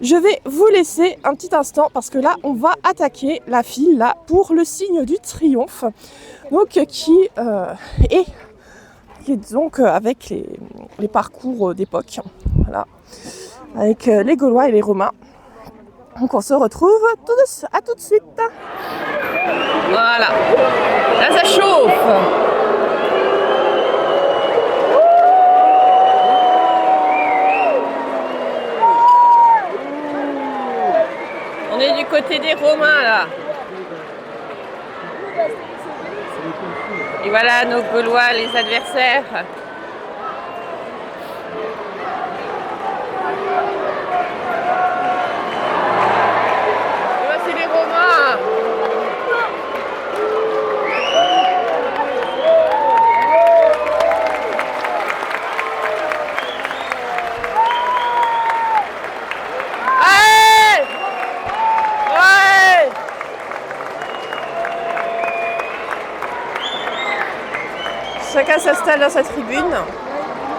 je vais vous laisser un petit instant parce que là on va attaquer la file là pour le signe du triomphe, donc qui est donc avec les parcours d'époque, voilà, avec les Gaulois et les Romains. Donc on se retrouve à tout de suite. Voilà, là ça chauffe. On est du côté des Romains là. Et voilà nos Gaulois, les adversaires. Et voici les Romains. Chacun s'installe dans sa tribune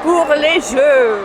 pour les jeux.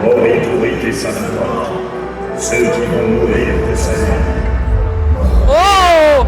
Mort autorité, ça n'importe. Ceux qui vont mourir de sa vie.
Oh!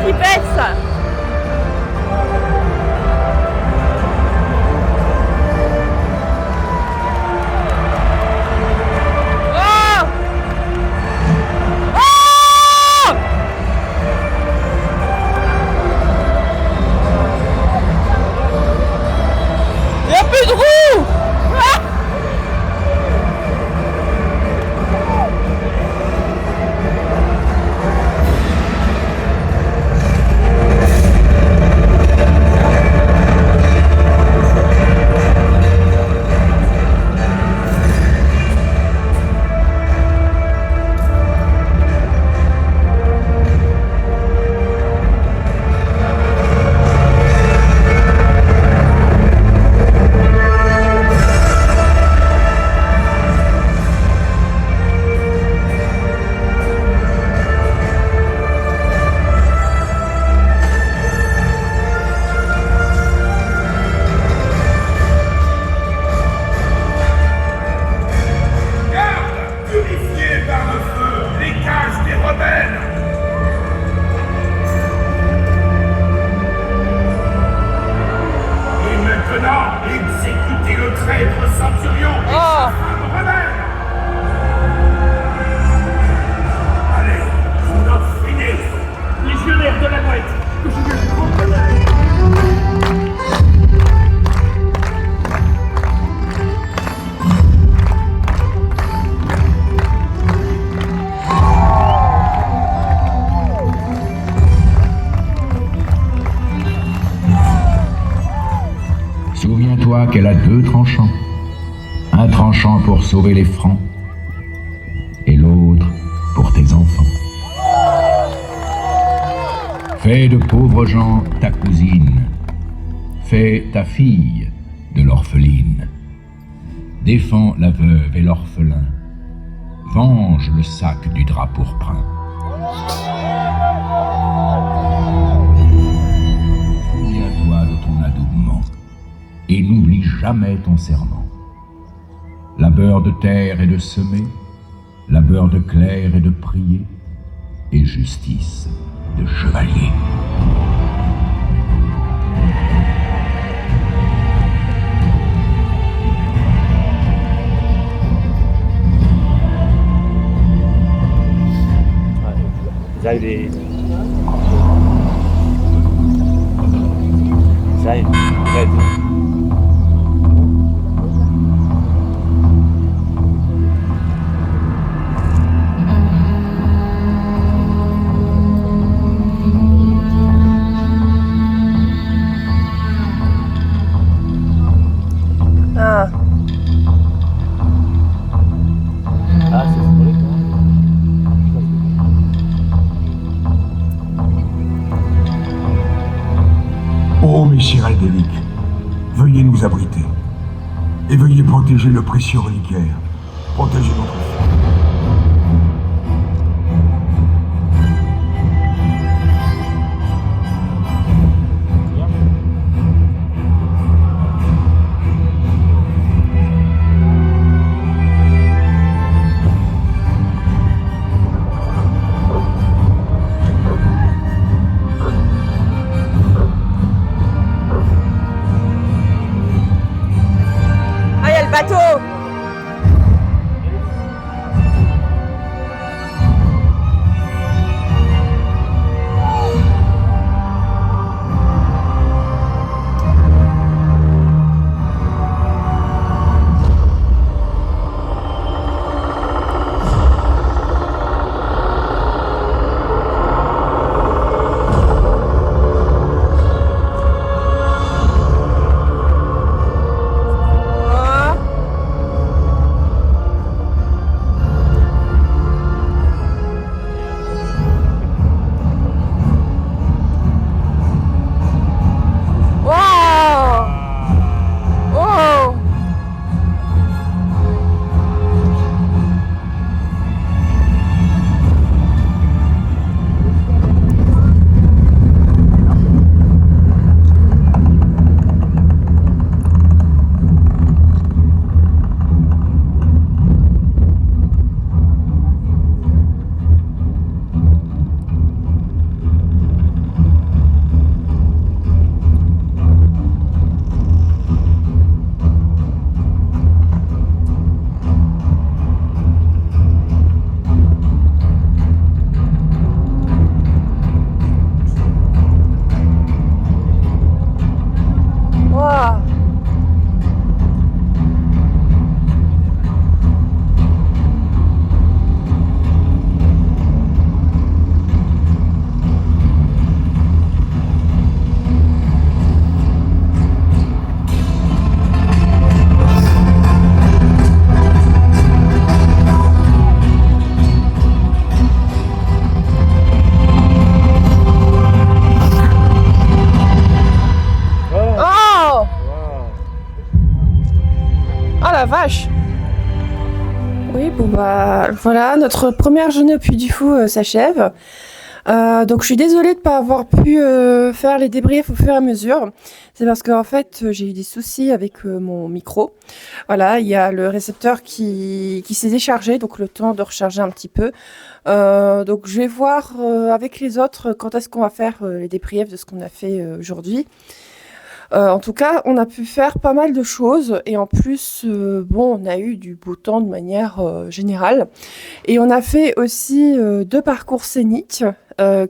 Qui baisse. Il n'y a plus de roue.
Exécutez le traître centurion et sa femme rebelle. Allez, vous en finez. Légionnaire de la mouette, que je vais vous
Souviens-toi qu'elle a 2 tranchants. Un tranchant pour sauver les Francs et l'autre pour tes enfants. Fais de pauvres gens ta cousine. Fais ta fille de l'orpheline. Défends la veuve et l'orphelin. Venge le sac du drap pourprin. Souviens-toi de ton adoubement. Et n'oublie jamais ton serment. Labeur de terre et de semer, labeur de clair et de prier, et justice de chevalier.
Ô messire Aldélic, veuillez
nous abriter. Et veuillez protéger le précieux reliquaire. Protégez notre fille.
Ah, il y a le bateau! Vache. Oui, bon bah voilà, notre première journée au Puy du Fou s'achève. Donc je suis désolée de ne pas avoir pu faire les débriefs au fur et à mesure. C'est parce qu'en fait j'ai eu des soucis avec mon micro. Voilà, il y a le récepteur qui s'est déchargé, donc le temps de recharger un petit peu. Donc je vais voir avec les autres quand est-ce qu'on va faire les débriefs de ce qu'on a fait aujourd'hui. En tout cas, on a pu faire pas mal de choses et en plus, bon, on a eu du beau temps de manière générale. Et on a fait aussi 2 parcours scéniques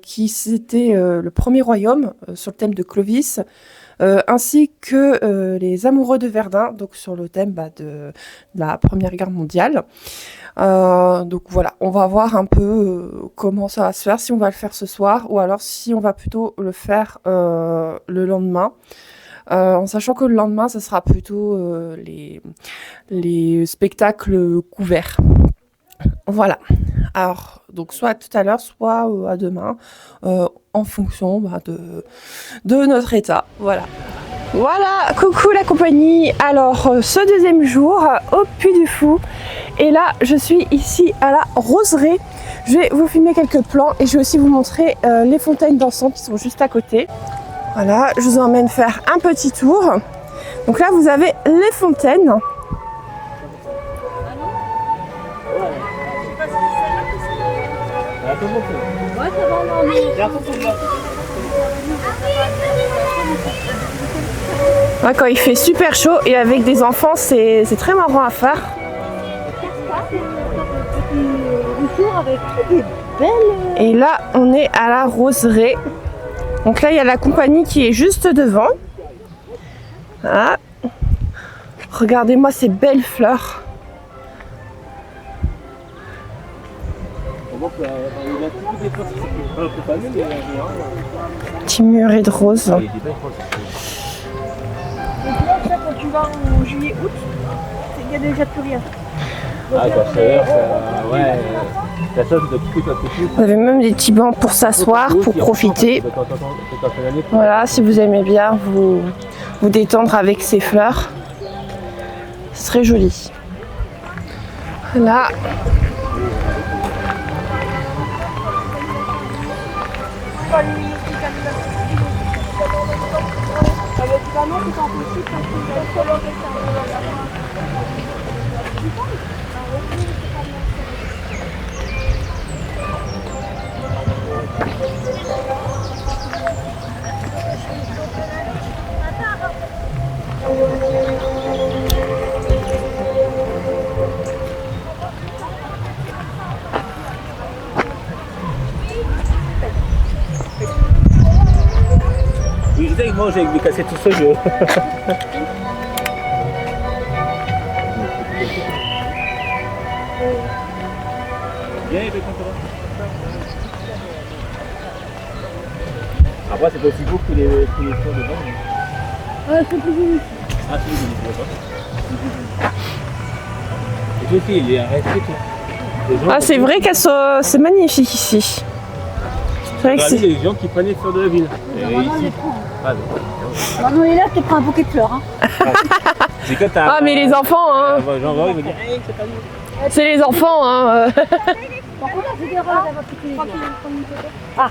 qui c'était le premier royaume sur le thème de Clovis, ainsi que les amoureux de Verdun, donc sur le thème de la Première Guerre mondiale. Donc voilà, on va voir un peu comment ça va se faire, si on va le faire ce soir ou alors si on va plutôt le faire le lendemain. En sachant que le lendemain, ce sera plutôt les spectacles couverts. Voilà. Alors, donc soit tout à l'heure, soit à demain, en fonction de notre état. Voilà. Voilà, coucou la compagnie. Alors, ce deuxième jour au Puy du Fou. Et là, je suis ici à la roseraie. Je vais vous filmer quelques plans et je vais aussi vous montrer les fontaines d'encens qui sont juste à côté. Voilà, je vous emmène faire un petit tour. Donc là, vous avez les fontaines. Ouais, quand il fait super chaud et avec des enfants, c'est très marrant à faire. Et là, on est à la roseraie. Donc là, il y a la compagnie qui est juste devant. Voilà. Regardez-moi ces belles fleurs. Petit muret de rose.
Donc là, quand tu vas en juillet-août, il n'y a déjà plus rien.
Ah, quand chaleur, ça. Ouais. La chose de tout à tout.
Vous avez même des petits bancs pour s'asseoir, pour profiter. Voilà, si vous aimez bien vous détendre avec ces fleurs, ce serait joli. Là.
Oui, je sais que moi j'ai cassé tout ce jeu. Après, c'est pas aussi beau que les fleurs de bas.
Ouais, c'est plus joli.
Ah, c'est joli, tu vois pas. Et toi aussi, il est arrêté tout.
Ah, c'est vrai qu'elles sont... c'est magnifique ici. C'est vrai que c'est...
les gens qui prennent les fleurs de la ville. Ah,
non, il est là, tu prends un bouquet de fleurs. Hein.
Ah, mais les enfants, hein.
J'en vois, ils vont dire, hey, c'est pas nous.
C'est les enfants, hein.
Par contre, j'ai des roses à votre pied. Ah.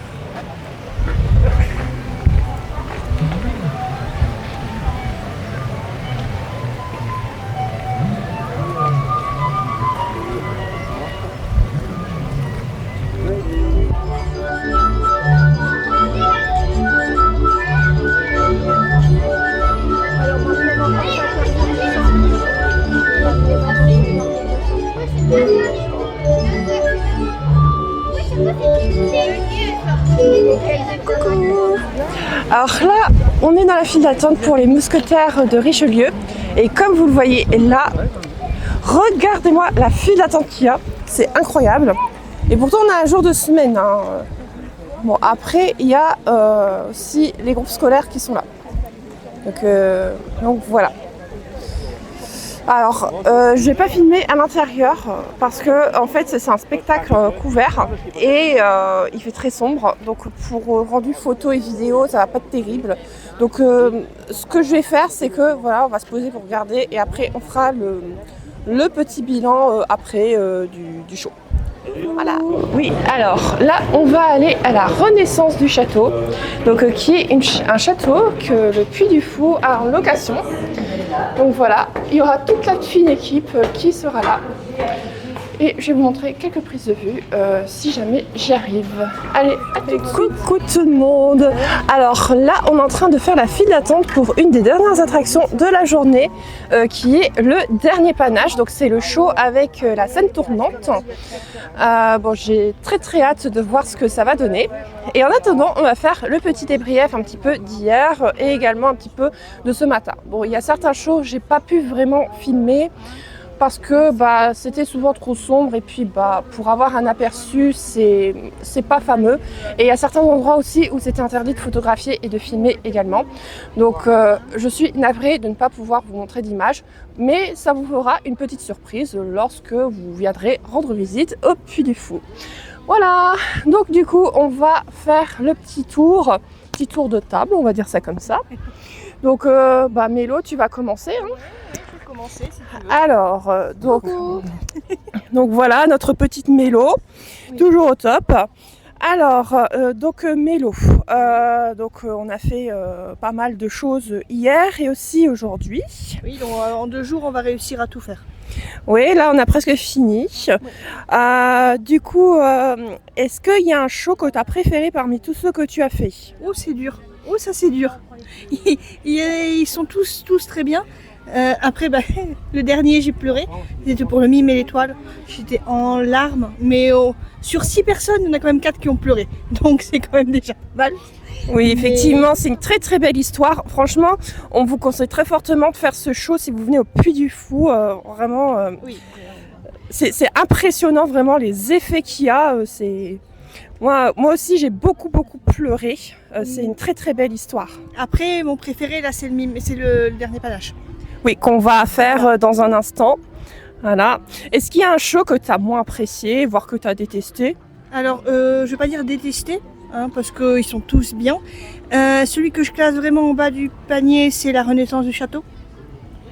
Alors là, on est dans la file d'attente pour les mousquetaires de Richelieu. Et comme vous le voyez là, regardez-moi la file d'attente qu'il y a. C'est incroyable. Et pourtant, on a un jour de semaine. Hein. Bon, après, il y a aussi les groupes scolaires qui sont là. Donc voilà. Alors, je vais pas filmer à l'intérieur parce que en fait c'est un spectacle couvert et il fait très sombre. Donc pour rendu photo et vidéo, ça va pas être terrible. Donc ce que je vais faire, c'est que voilà, on va se poser pour regarder et après on fera le petit bilan après du show. Voilà. Oui, alors là, on va aller à la renaissance du château, donc qui est un château que le Puy du Fou a en location. Donc voilà, il y aura toute la fine équipe qui sera là. Et je vais vous montrer quelques prises de vue si jamais j'y arrive. Allez, coucou tout le monde. Alors là, on est en train de faire la file d'attente pour une des dernières attractions de la journée qui est le dernier panache. Donc c'est le show avec la scène tournante. Bon, j'ai très hâte de voir ce que ça va donner. Et en attendant, on va faire le petit débrief un petit peu d'hier et également un petit peu de ce matin. Bon, il y a certains shows, j'ai pas pu vraiment filmer parce que c'était souvent trop sombre et puis pour avoir un aperçu, c'est pas fameux. Et il y a certains endroits aussi où c'était interdit de photographier et de filmer également. Donc je suis navrée de ne pas pouvoir vous montrer d'images, mais ça vous fera une petite surprise lorsque vous viendrez rendre visite au Puy du Fou. Voilà, donc du coup on va faire le petit tour de table, on va dire ça comme ça. Donc Mélo, tu vas commencer. Hein.
Si tu veux.
Alors, donc voilà notre petite Mélo, oui. Toujours au top. Alors, Mélo, on a fait pas mal de choses hier et aussi aujourd'hui.
Oui, donc en 2 jours, on va réussir à tout faire.
Oui, là on a presque fini. Oui. Du coup, est-ce qu'il y a un show que tu as préféré parmi tous ceux que tu as fait?
Oh, c'est dur. Oh, ça c'est dur. Ils sont tous très bien. Après, le dernier, j'ai pleuré. C'était pour le mime et l'étoile. J'étais en larmes. Mais sur 6 personnes, il y en a quand même 4 qui ont pleuré. Donc c'est quand même déjà mal.
Oui, effectivement, c'est une très belle histoire. Franchement, on vous conseille très fortement de faire ce show si vous venez au Puy du Fou. Vraiment, oui. C'est impressionnant vraiment les effets qu'il y a. Moi aussi, j'ai beaucoup pleuré. C'est une très belle histoire.
Après, mon préféré, là, c'est le mime, c'est le dernier panache.
Oui, qu'on va faire dans un instant. Voilà. Est-ce qu'il y a un show que tu as moins apprécié, voire que tu as détesté?
Alors, je vais pas dire détester, hein, parce qu'ils sont tous bien. Celui que je classe vraiment en bas du panier, c'est la Renaissance du château.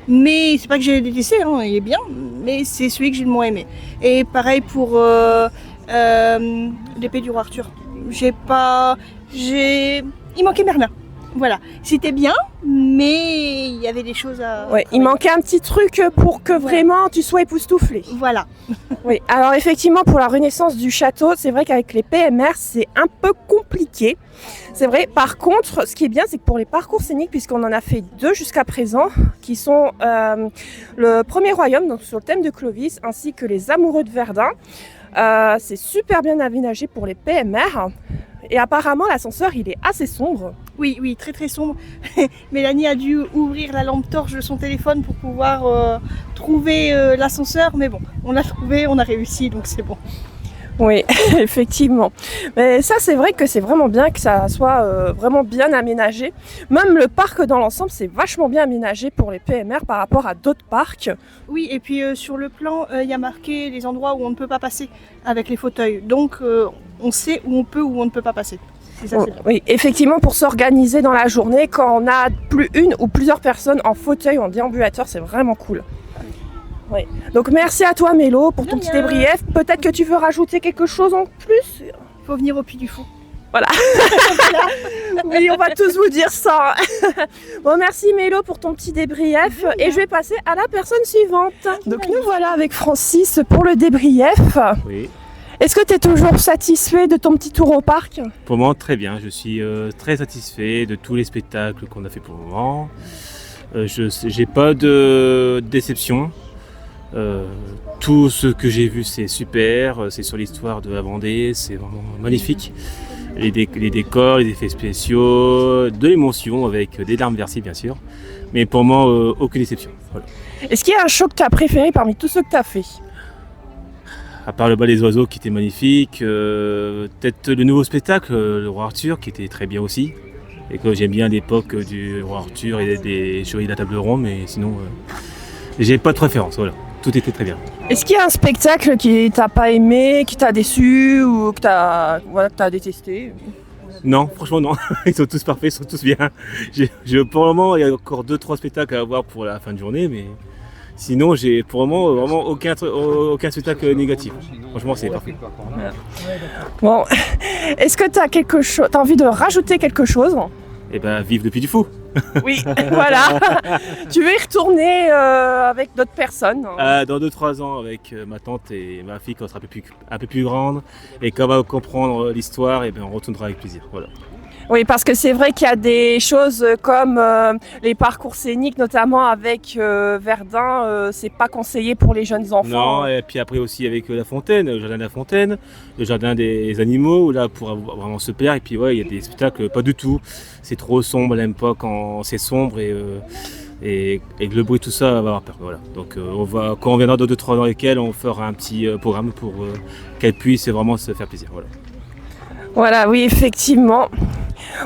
Mais c'est pas que j'ai détesté, hein, il est bien, mais c'est celui que j'ai le moins aimé. Et pareil pour l'épée du roi Arthur. Il manquait Merlin. Voilà, c'était bien, mais il y avait des choses à...
Ouais, il manquait un petit truc pour que vraiment tu sois époustouflé.
Voilà.
Oui, alors effectivement pour la Renaissance du château, c'est vrai qu'avec les PMR c'est un peu compliqué. C'est vrai, par contre, ce qui est bien, c'est que pour les parcours scéniques, puisqu'on en a fait 2 jusqu'à présent, qui sont le Premier Royaume, donc sur le thème de Clovis, ainsi que les Amoureux de Verdun, c'est super bien aménagé pour les PMR. Et apparemment, l'ascenseur, il est assez sombre.
Oui, oui, très très sombre. Mélanie a dû ouvrir la lampe torche de son téléphone pour pouvoir trouver l'ascenseur. Mais bon, on l'a trouvé, on a réussi, donc c'est bon.
Oui, effectivement. Mais ça, c'est vrai que c'est vraiment bien que ça soit vraiment bien aménagé. Même le parc dans l'ensemble, c'est vachement bien aménagé pour les PMR par rapport à d'autres parcs.
Oui, et puis sur le plan, il y a marqué les endroits où on ne peut pas passer avec les fauteuils. Donc, on sait où on peut ou on ne peut pas passer. C'est ça, c'est bien.
Oui, effectivement, pour s'organiser dans la journée, quand on a plus une ou plusieurs personnes en fauteuil ou en déambulateur, c'est vraiment cool. Oui. Donc merci à toi Mélo pour ton petit débrief. Peut-être que tu veux rajouter quelque chose en plus?
Il faut venir au Puy du Fou.
Voilà. Oui, on va tous vous dire ça. Bon, merci Mélo pour ton petit débrief. Et je vais passer à la personne suivante. Donc nous voilà avec Francis pour le débrief.
Oui.
Est-ce que tu es toujours satisfait de ton petit tour au parc?
Pour le moment, très bien. Je suis très satisfait de tous les spectacles qu'on a fait pour le moment. Je n'ai pas de déception. Tout ce que j'ai vu, c'est super. C'est sur l'histoire de la Vendée. C'est vraiment magnifique. Les décors, les effets spéciaux, de l'émotion avec des larmes versées, bien sûr. Mais pour moi, aucune déception. Voilà.
Est-ce qu'il y a un show que tu as préféré parmi tous ceux que tu as fait?
À part le bal des oiseaux qui était magnifique, peut-être le nouveau spectacle, le roi Arthur, qui était très bien aussi. Et que j'aime bien l'époque du roi Arthur et des chevaliers de la table ronde, mais sinon, j'ai pas de préférence, voilà. Tout était très bien.
Est-ce qu'il y a un spectacle qui t'a pas aimé, qui t'a déçu ou que t'as détesté?
Non, franchement non. Ils sont tous parfaits, ils sont tous bien. Pour le moment, il y a encore 2-3 spectacles à voir pour la fin de journée, mais sinon, j'ai pour le moment vraiment aucun spectacle négatif. Franchement, c'est parfait.
Voilà. Bon, est-ce que t'as envie de rajouter quelque chose?
Eh ben, vive le Puy du Fou.
Oui, voilà. Tu veux y retourner avec d'autres personnes?
Dans 2-3 ans, avec ma tante et ma fille, quand on sera un peu plus grande et qu'on va comprendre l'histoire, et ben, on retournera avec plaisir. Voilà.
Oui, parce que c'est vrai qu'il y a des choses comme les parcours scéniques, notamment avec Verdun, c'est pas conseillé pour les jeunes enfants.
Non, et puis après aussi avec la fontaine, le jardin de la fontaine, le jardin des animaux, là pour vraiment se perdre. Et puis ouais, il y a des spectacles pas du tout. C'est trop sombre, elle n'aime pas quand c'est sombre et le bruit, tout ça, va avoir peur. Voilà. Donc quand on viendra dans 2-3 ans avec elle, on fera un petit programme pour qu'elle puisse vraiment se faire plaisir. Voilà.
Voilà, oui, effectivement.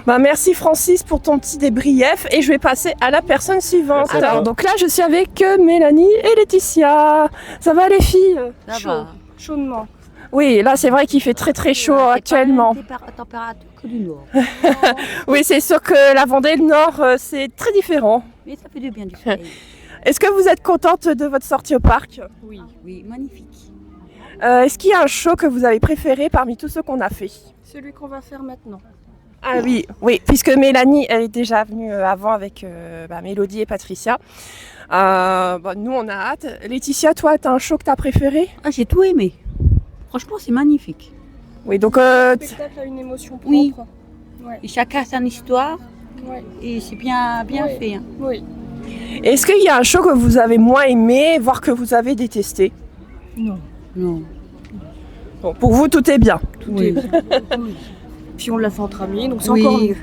Bah, merci Francis pour ton petit débrief et je vais passer à la personne suivante. Alors, donc là, je suis avec Mélanie et Laetitia. Ça va les filles?
Ça va.
Chaudement. Oui, là, c'est vrai qu'il fait très très chaud actuellement.
Pas la température que du nord.
Oui, c'est sûr que la Vendée, le Nord, c'est très différent.
Mais ça fait du bien du soleil.
Est-ce que vous êtes contente de votre sortie au parc?
Oui, oui, magnifique.
Est-ce qu'il y a un show que vous avez préféré parmi tous ceux qu'on a fait?
Celui qu'on va faire maintenant.
Ah oui, puisque Mélanie, elle est déjà venue avant avec Mélodie et Patricia. Nous, on a hâte. Laetitia, toi, t'as un show que t'as préféré?
Ah, j'ai tout aimé. Franchement, c'est magnifique.
Oui, donc...
Le spectacle a une émotion propre.
Oui.
Ouais.
Et chacun a son histoire.
Ouais.
Et c'est bien fait. Hein.
Oui.
Est-ce qu'il y a un show que vous avez moins aimé, voire que vous avez détesté?
Non.
Non.
Bon, pour vous, tout est bien.
Tout est bien. Oui. Puis on l'a fait entre amis, donc c'est encore mieux.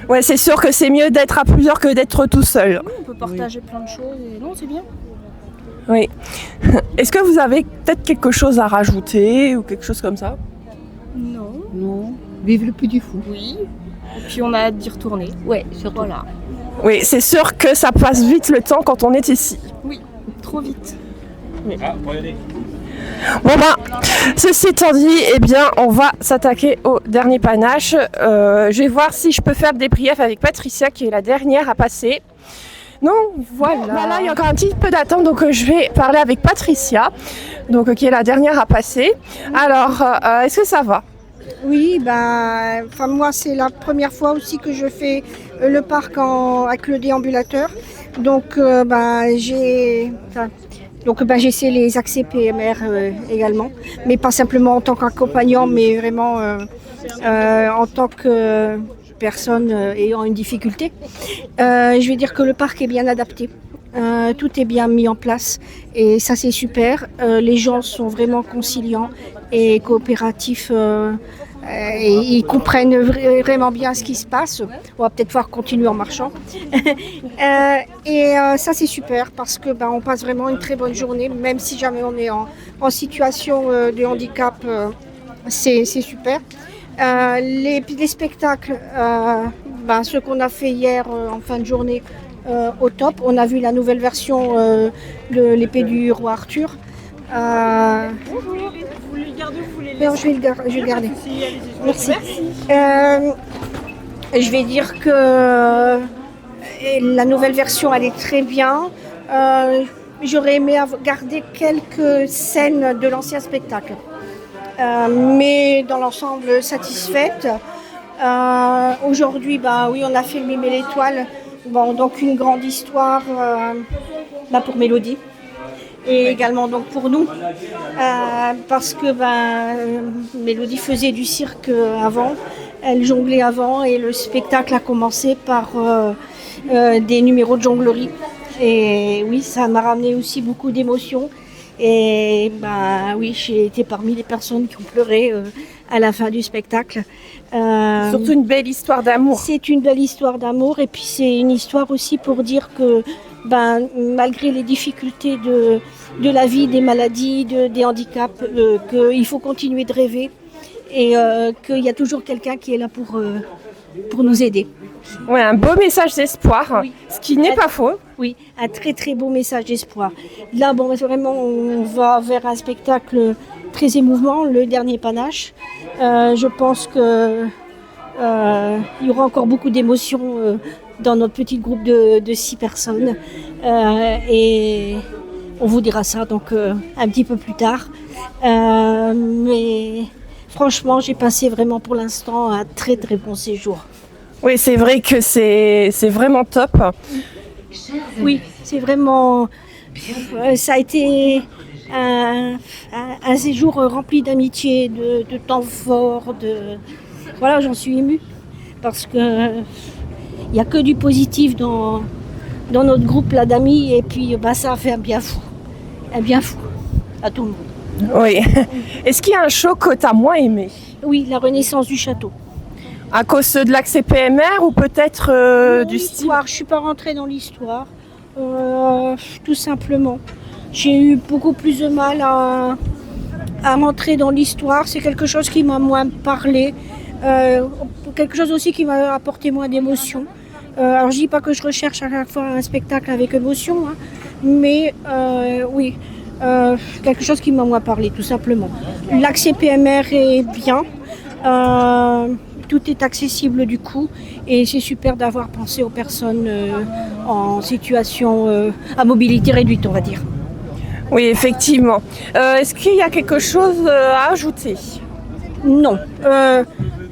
Ouais, c'est sûr que c'est mieux d'être à plusieurs que d'être tout seul.
Oui, on peut partager plein de choses et non, c'est bien.
Oui. Est-ce que vous avez peut-être quelque chose à rajouter ou quelque chose comme ça?
Non.
Non. Vive le Puy du Fou.
Oui. Et puis on a hâte d'y retourner.
Ouais, surtout.
Voilà.
Oui, c'est sûr que ça passe vite le temps quand on est ici.
Oui, trop vite.
pour y aller.
Bon ceci étant dit, eh bien, on va s'attaquer au dernier panache. Je vais voir si je peux faire des briefs avec Patricia, qui est la dernière à passer. Non, voilà. Là, il y a encore un petit peu d'attente, donc je vais parler avec Patricia, donc qui est la dernière à passer. Alors, est-ce que ça va?
Oui, moi c'est la première fois aussi que je fais le parc avec le déambulateur. Donc j'essaie les accès PMR également, mais pas simplement en tant qu'accompagnant, mais vraiment en tant que personne ayant une difficulté. Je vais dire que le parc est bien adapté. Tout est bien mis en place et ça c'est super. Les gens sont vraiment conciliants et coopératifs. Et ils comprennent vraiment bien ce qui se passe. On va peut-être pouvoir continuer en marchant. Ça c'est super parce que on passe vraiment une très bonne journée, même si jamais on est en situation de handicap, c'est super. Les spectacles, ceux qu'on a fait hier en fin de journée, au top. On a vu la nouvelle version de l'épée du roi Arthur.
Vous les gardez ou vous les laissez?
Non, je vais le garder. Merci. Je vais dire que la nouvelle version, elle est très bien. J'aurais aimé garder quelques scènes de l'ancien spectacle. Mais dans l'ensemble, satisfaite. Aujourd'hui, oui, on a fait le Mime et l'étoile. Bon, donc une grande histoire pour Mélodie. Et également donc pour nous, parce que Mélodie faisait du cirque avant, elle jonglait avant et le spectacle a commencé par des numéros de jonglerie. Et oui, ça m'a ramené aussi beaucoup d'émotions. Et oui, j'ai été parmi les personnes qui ont pleuré à la fin du spectacle.
Surtout une belle histoire d'amour.
C'est une belle histoire d'amour et puis c'est une histoire aussi pour dire que malgré les difficultés de la vie, des maladies, des handicaps, qu'il faut continuer de rêver et qu'il y a toujours quelqu'un qui est là pour nous aider.
Ouais, un beau message d'espoir, oui. Ce qui n'est pas faux.
Oui, un très très beau message d'espoir. Là, vraiment, on va vers un spectacle très émouvant, le dernier panache. Je pense que il y aura encore beaucoup d'émotions dans notre petit groupe de 6 personnes. Et on vous dira ça donc un petit peu plus tard. Mais franchement, j'ai passé vraiment pour l'instant un très très bon séjour.
Oui, c'est vrai que c'est vraiment top.
Oui, c'est vraiment... ça a été un séjour rempli d'amitié, de temps forts. Voilà, j'en suis émue. Parce que il n'y a que du positif dans notre groupe là, d'amis. Et puis ça a fait un bien fou à tout le monde.
Oui. Est-ce qu'il y a un show que tu as moins aimé?
Oui, la Renaissance du château.
À cause de l'accès PMR ou peut-être du style?
Je ne suis pas rentrée dans l'histoire, tout simplement. J'ai eu beaucoup plus de mal à rentrer dans l'histoire. C'est quelque chose qui m'a moins parlé, quelque chose aussi qui m'a apporté moins d'émotion. Alors je dis pas que je recherche à chaque fois un spectacle avec émotion, mais oui, quelque chose qui m'a moins parlé, tout simplement. L'accès PMR est bien. Tout est accessible du coup et c'est super d'avoir pensé aux personnes en situation à mobilité réduite, on va dire.
Oui, effectivement. Est-ce qu'il y a quelque chose à ajouter?
Non.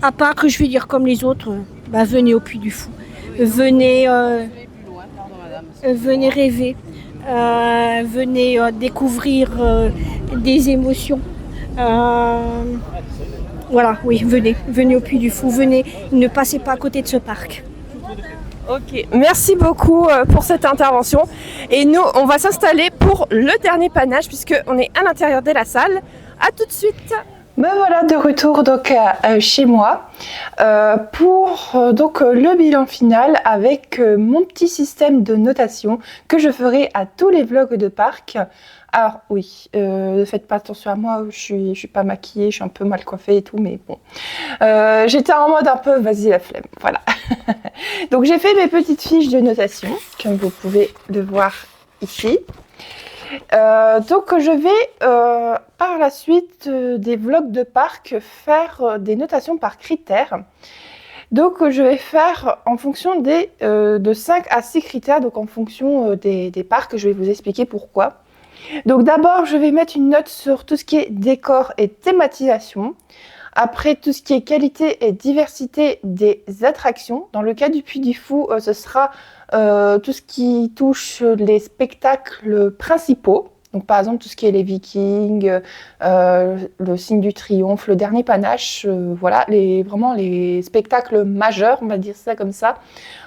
À part que je vais dire comme les autres, venez au Puy du Fou. Venez rêver. Venez découvrir des émotions. Voilà, oui, venez au Puy du Fou, venez, ne passez pas à côté de ce parc.
Ok, merci beaucoup pour cette intervention. Et nous, on va s'installer pour le dernier panache puisqu'on est à l'intérieur de la salle. À tout de suite. Me voilà de retour donc chez moi pour le bilan final avec mon petit système de notation que je ferai à tous les vlogs de parc. Alors oui, ne faites pas attention à moi, je suis pas maquillée, je suis un peu mal coiffée et tout, mais bon. J'étais en mode un peu vas-y la flemme, voilà. Donc j'ai fait mes petites fiches de notation, comme vous pouvez le voir ici. Donc je vais par la suite des vlogs de parc faire des notations par critères. Donc je vais faire en fonction de 5 à 6 critères, donc en fonction des parcs, je vais vous expliquer pourquoi. Donc d'abord je vais mettre une note sur tout ce qui est décor et thématisation. Après, tout ce qui est qualité et diversité des attractions. Dans le cas du Puy du Fou, ce sera tout ce qui touche les spectacles principaux. Donc par exemple, tout ce qui est les Vikings, le Signe du Triomphe, le Dernier Panache, voilà, vraiment les spectacles majeurs, on va dire ça comme ça.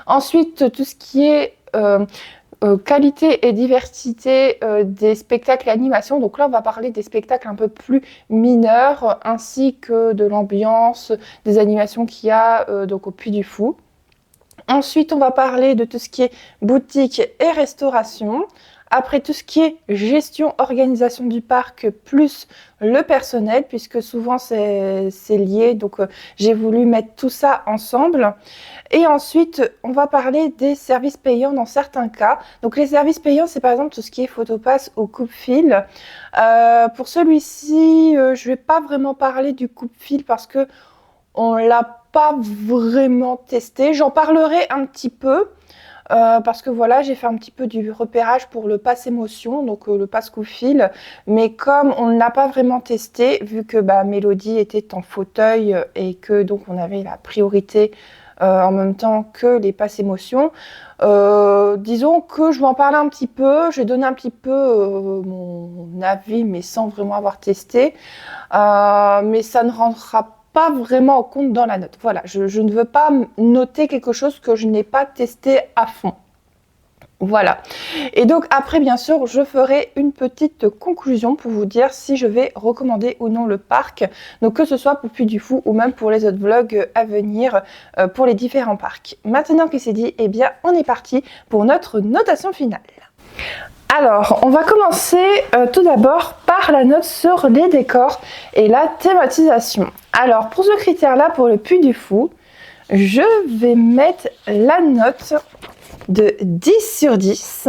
Ensuite, tout ce qui est qualité et diversité des spectacles et animations. Donc là, on va parler des spectacles un peu plus mineurs, ainsi que de l'ambiance, des animations qu'il y a donc au Puy du Fou. Ensuite, on va parler de tout ce qui est boutique et restauration. Après, tout ce qui est gestion, organisation du parc, plus le personnel, puisque souvent c'est lié, donc j'ai voulu mettre tout ça ensemble. Et ensuite, on va parler des services payants dans certains cas. Donc les services payants, c'est par exemple tout ce qui est photopass ou coupe-fil. Pour celui-ci, je ne vais pas vraiment parler du coupe-fil parce que on ne l'a pas vraiment testé. J'en parlerai un petit peu. Parce que voilà, j'ai fait un petit peu du repérage pour le pass émotion, donc le pass coup-fil, mais comme on ne l'a pas vraiment testé, vu que Mélodie était en fauteuil et que donc on avait la priorité en même temps que les passes émotions, disons que je vais en parler un petit peu, je vais donner un petit peu mon avis, mais sans vraiment avoir testé, mais ça ne rentrera pas vraiment en compte dans la note. Voilà, je ne veux pas noter quelque chose que je n'ai pas testé à fond. Voilà. Et donc après, bien sûr, je ferai une petite conclusion pour vous dire si je vais recommander ou non le parc. Donc que ce soit pour Puy du Fou ou même pour les autres vlogs à venir pour les différents parcs. Maintenant que c'est dit, eh bien, on est parti pour notre notation finale. Alors, on va commencer tout d'abord par la note sur les décors et la thématisation. Alors, pour ce critère-là, pour le Puy du Fou, je vais mettre la note de 10 sur 10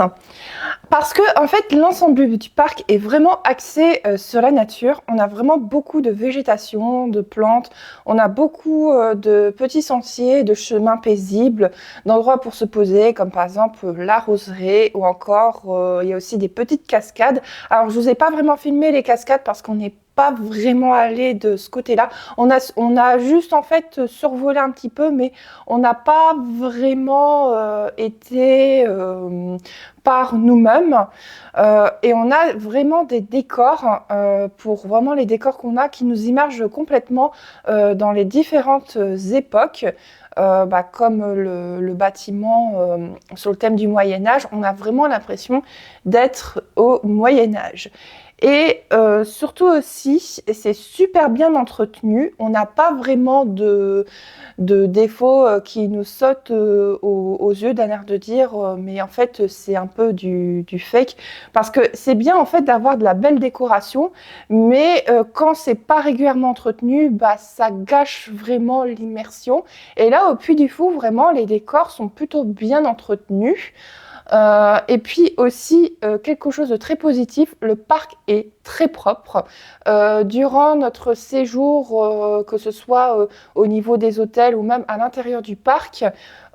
parce que en fait l'ensemble du parc est vraiment axé sur la nature. On a vraiment beaucoup de végétation, de plantes, on a beaucoup de petits sentiers, de chemins paisibles, d'endroits pour se poser comme par exemple la roseraie ou encore il y a aussi des petites cascades. Alors je vous ai pas vraiment filmé les cascades parce qu'on n'est pas vraiment allé de ce côté-là. On a juste en fait survolé un petit peu, mais on n'a pas vraiment été par nous-mêmes. Et on a vraiment des décors, pour vraiment les décors qu'on a, qui nous immergent complètement dans les différentes époques. Comme le bâtiment sur le thème du Moyen-Âge, on a vraiment l'impression d'être au Moyen-Âge. Et surtout aussi, c'est super bien entretenu. On n'a pas vraiment de défauts qui nous sautent aux yeux, d'un air de dire, mais en fait, c'est un peu du fake. Parce que c'est bien en fait d'avoir de la belle décoration, mais quand c'est pas régulièrement entretenu, ça gâche vraiment l'immersion. Et là, au Puy du Fou, vraiment, les décors sont plutôt bien entretenus. Et puis aussi quelque chose de très positif, le parc est très propre. Durant notre séjour, que ce soit au niveau des hôtels ou même à l'intérieur du parc,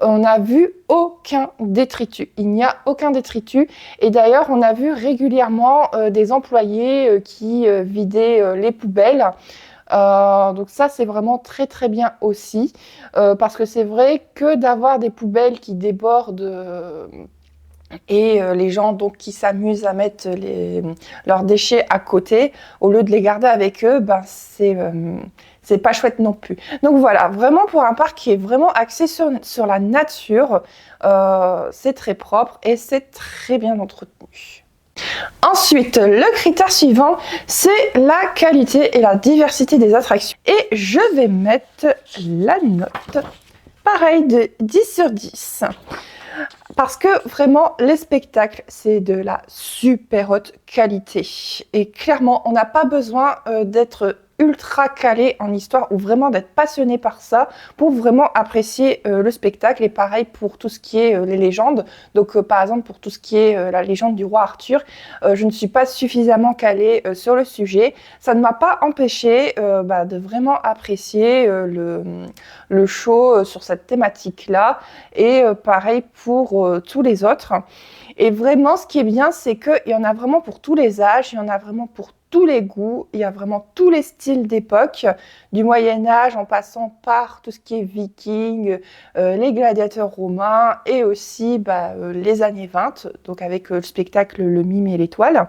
on n'a vu aucun détritus. Il n'y a aucun détritus. Et d'ailleurs, on a vu régulièrement des employés qui vidaient les poubelles. Donc ça c'est vraiment très très bien aussi parce que c'est vrai que d'avoir des poubelles qui débordent et les gens donc qui s'amusent à mettre leurs déchets à côté au lieu de les garder avec eux, c'est pas chouette non plus. Donc voilà, vraiment pour un parc qui est vraiment axé sur la nature, c'est très propre et c'est très bien entretenu. Ensuite, le critère suivant, c'est la qualité et la diversité des attractions. Et je vais mettre la note, pareil, de 10 sur 10. Parce que vraiment, les spectacles, c'est de la super haute qualité. Et clairement, on n'a pas besoin d'être ultra calé en histoire ou vraiment d'être passionné par ça pour vraiment apprécier le spectacle. Et pareil pour tout ce qui est les légendes. Donc par exemple pour tout ce qui est la légende du roi Arthur, je ne suis pas suffisamment calée sur le sujet. Ça ne m'a pas empêché de vraiment apprécier le show sur cette thématique-là. Et pareil pour tous les autres. Et vraiment, ce qui est bien, c'est qu'il y en a vraiment pour tous les âges, il y en a vraiment pour tous les goûts, il y a vraiment tous les styles d'époque, du Moyen-Âge en passant par tout ce qui est viking, les gladiateurs romains et aussi les années 20, donc avec le spectacle Le Mime et l'Étoile.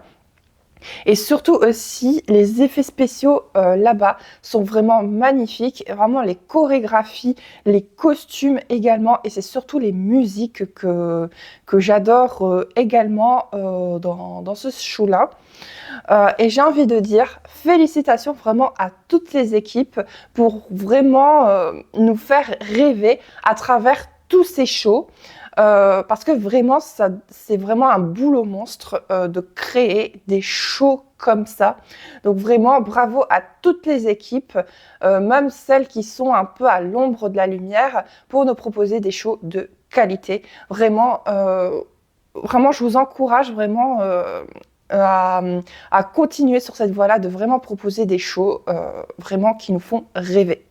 Et surtout aussi, les effets spéciaux là-bas sont vraiment magnifiques. Vraiment, les chorégraphies, les costumes également. Et c'est surtout les musiques que j'adore également dans ce show-là. Et j'ai envie de dire félicitations vraiment à toutes les équipes pour vraiment nous faire rêver à travers tous ces shows. Parce que vraiment, c'est vraiment un boulot monstre de créer des shows comme ça. Donc vraiment, bravo à toutes les équipes, même celles qui sont un peu à l'ombre de la lumière, pour nous proposer des shows de qualité. Vraiment, je vous encourage vraiment à continuer sur cette voie-là, de vraiment proposer des shows vraiment qui nous font rêver.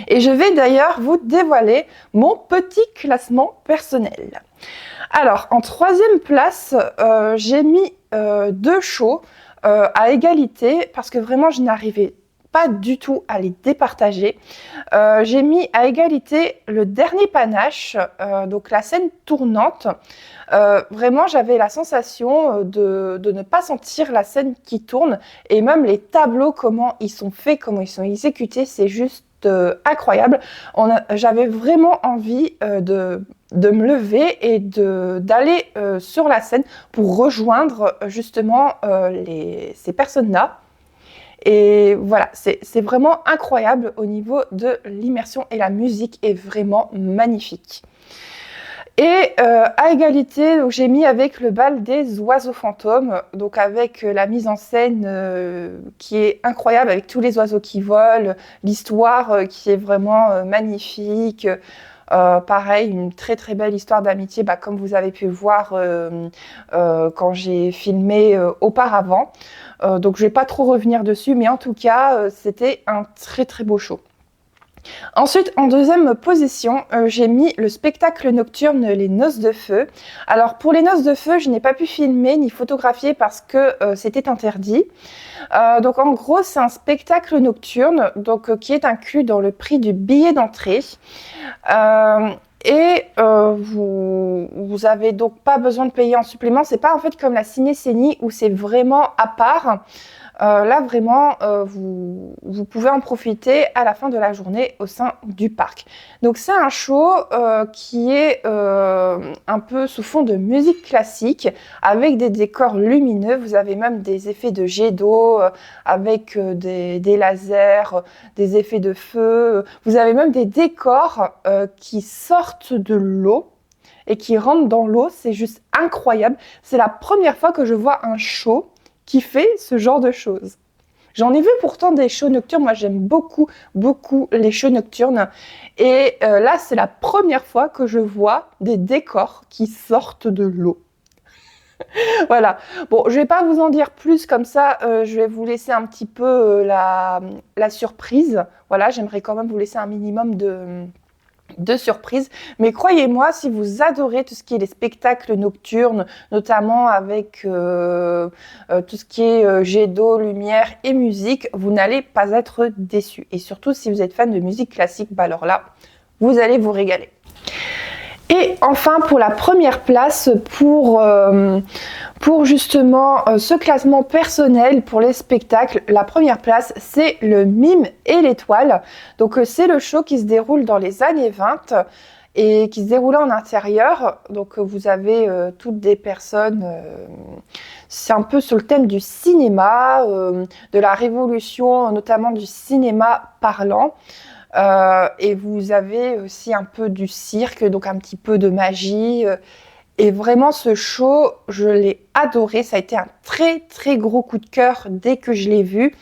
Et je vais d'ailleurs vous dévoiler mon petit classement personnel. Alors, en 3e place, j'ai mis 2 shows à égalité parce que vraiment, je n'arrivais pas du tout à les départager. J'ai mis à égalité le dernier panache, donc la scène tournante. Vraiment, j'avais la sensation de ne pas sentir la scène qui tourne. Et même les tableaux, comment ils sont faits, comment ils sont exécutés, c'est juste incroyable. J'avais vraiment envie de me lever et d'aller sur la scène pour rejoindre justement ces personnes-là. Et voilà, c'est vraiment incroyable au niveau de l'immersion et la musique est vraiment magnifique. Et à égalité, donc, j'ai mis avec le bal des oiseaux fantômes, donc avec la mise en scène qui est incroyable, avec tous les oiseaux qui volent, l'histoire qui est vraiment magnifique. Pareil, une très très belle histoire d'amitié, comme vous avez pu le voir quand j'ai filmé auparavant. Donc je ne vais pas trop revenir dessus, mais en tout cas, c'était un très très beau show. Ensuite, en 2e position, j'ai mis le spectacle nocturne Les Noces de Feu. Alors pour les Noces de Feu, je n'ai pas pu filmer ni photographier parce que c'était interdit. Donc en gros, c'est un spectacle nocturne qui est inclus dans le prix du billet d'entrée. Vous avez donc pas besoin de payer en supplément. C'est pas en fait comme la ciné-scénie où c'est vraiment à part. Là, vraiment, vous pouvez en profiter à la fin de la journée au sein du parc. Donc, c'est un show qui est un peu sous fond de musique classique avec des décors lumineux. Vous avez même des effets de jet d'eau avec des lasers, des effets de feu. Vous avez même des décors qui sortent de l'eau et qui rentrent dans l'eau. C'est juste incroyable. C'est la première fois que je vois un show qui fait ce genre de choses. J'en ai vu pourtant des shows nocturnes, moi j'aime beaucoup les shows nocturnes et là c'est la première fois que je vois des décors qui sortent de l'eau. Voilà, bon je vais pas vous en dire plus comme ça, je vais vous laisser un petit peu la surprise, voilà j'aimerais quand même vous laisser un minimum de surprise, mais croyez-moi, si vous adorez tout ce qui est les spectacles nocturnes, notamment avec tout ce qui est jet d'eau, lumière et musique, vous n'allez pas être déçus. Et surtout, si vous êtes fan de musique classique, alors là, vous allez vous régaler. Et enfin, pour la première place, pour justement ce classement personnel pour les spectacles, la première place, c'est le Mime et l'Étoile. Donc, c'est le show qui se déroule dans les années 20 et qui se déroulait en intérieur. Donc, vous avez toutes des personnes, c'est un peu sur le thème du cinéma, de la révolution, notamment du cinéma parlant. Et vous avez aussi un peu du cirque, donc un petit peu de magie. Et vraiment, ce show, je l'ai adoré. Ça a été un très, très gros coup de cœur dès que je l'ai vu.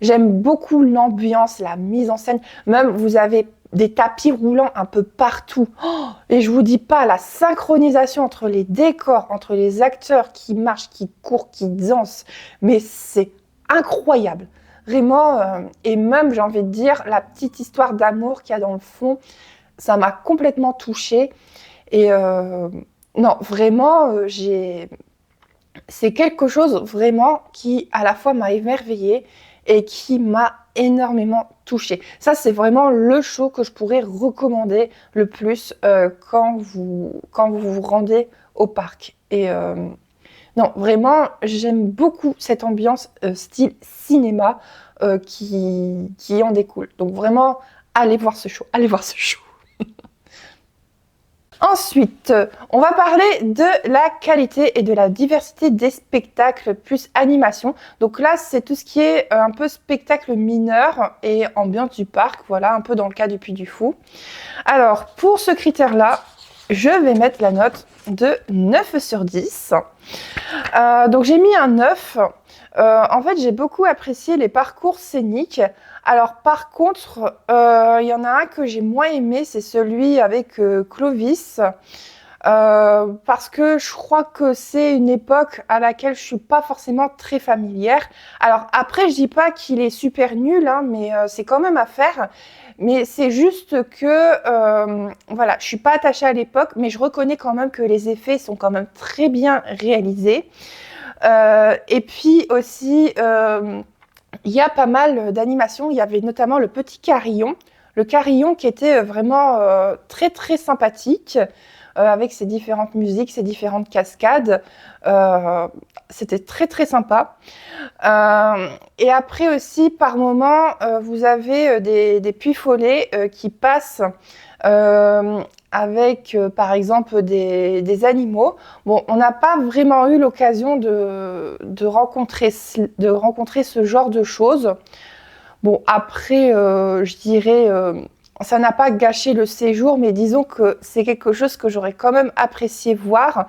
J'aime beaucoup l'ambiance, la mise en scène. Même, vous avez des tapis roulants un peu partout. Oh, et je vous dis pas, la synchronisation entre les décors, entre les acteurs qui marchent, qui courent, qui dansent, mais c'est incroyable. Vraiment, et même, j'ai envie de dire, la petite histoire d'amour qu'il y a dans le fond, ça m'a complètement touchée. Et non, vraiment, c'est quelque chose vraiment qui, à la fois, m'a émerveillée et qui m'a énormément touchée. Ça, c'est vraiment le show que je pourrais recommander le plus quand vous vous rendez au parc. Et non, vraiment, j'aime beaucoup cette ambiance style cinéma qui en découle. Donc vraiment, allez voir ce show, allez voir ce show. Ensuite, on va parler de la qualité et de la diversité des spectacles plus animation. Donc là, c'est tout ce qui est un peu spectacle mineur et ambiance du parc, voilà, un peu dans le cas du Puy du Fou. Alors, pour ce critère-là, je vais mettre la note de 9 sur 10. Donc j'ai mis un 9. En fait, j'ai beaucoup apprécié les parcours scéniques. Alors par contre, il y en a un que j'ai moins aimé, c'est celui avec Clovis. Parce que je crois que c'est une époque à laquelle je suis pas forcément très familière. Alors après, je dis pas qu'il est super nul, hein, mais c'est quand même à faire. Mais c'est juste que, voilà, je suis pas attachée à l'époque, mais je reconnais quand même que les effets sont quand même très bien réalisés. Et puis aussi, il y a pas mal d'animations. Il y avait notamment le petit carillon. Le carillon qui était vraiment très très sympathique, avec ses différentes musiques, ses différentes cascades. C'était très très sympa. Et après aussi, par moment, vous avez des puits follets qui passent avec, par exemple, des animaux. Bon, on n'a pas vraiment eu l'occasion de rencontrer ce genre de choses. Bon, après, je dirais, ça n'a pas gâché le séjour, mais disons que c'est quelque chose que j'aurais quand même apprécié voir.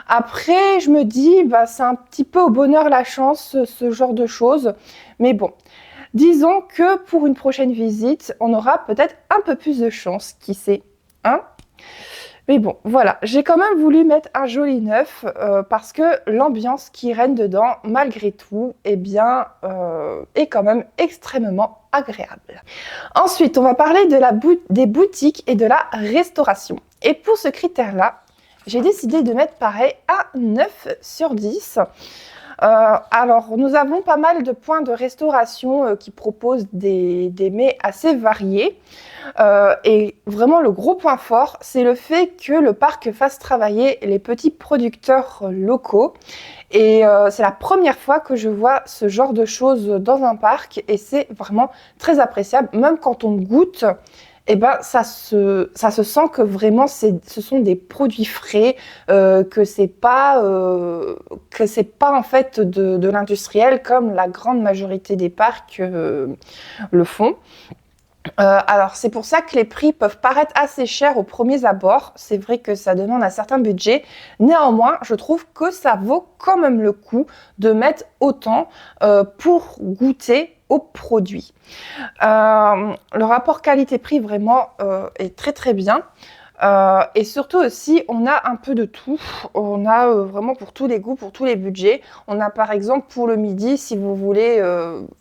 Après, je me dis, bah, c'est un petit peu au bonheur la chance, ce genre de choses. Mais bon, disons que pour une prochaine visite, on aura peut-être un peu plus de chance, qui sait, hein? Mais bon, voilà, j'ai quand même voulu mettre un joli 9 parce que l'ambiance qui règne dedans, malgré tout, eh bien, est quand même extrêmement agréable. Ensuite, on va parler de des boutiques et de la restauration. Et pour ce critère-là, j'ai décidé de mettre pareil un 9 sur 10. Alors, nous avons pas mal de points de restauration qui proposent des mets assez variés. Et vraiment, le gros point fort, c'est le fait que le parc fasse travailler les petits producteurs locaux. Et c'est la première fois que je vois ce genre de choses dans un parc. Et c'est vraiment très appréciable, même quand on goûte. Eh ben, ça se sent que vraiment ce sont des produits frais, que c'est pas en fait de l'industriel comme la grande majorité des parcs le font. Alors c'est pour ça que les prix peuvent paraître assez chers aux premiers abords. C'est vrai que ça demande un certain budget. Néanmoins, je trouve que ça vaut quand même le coup de mettre autant pour goûter aux produits. Le rapport qualité-prix vraiment est très très bien. Et surtout aussi, on a un peu de tout. On a vraiment pour tous les goûts, pour tous les budgets. On a par exemple pour le midi, si vous voulez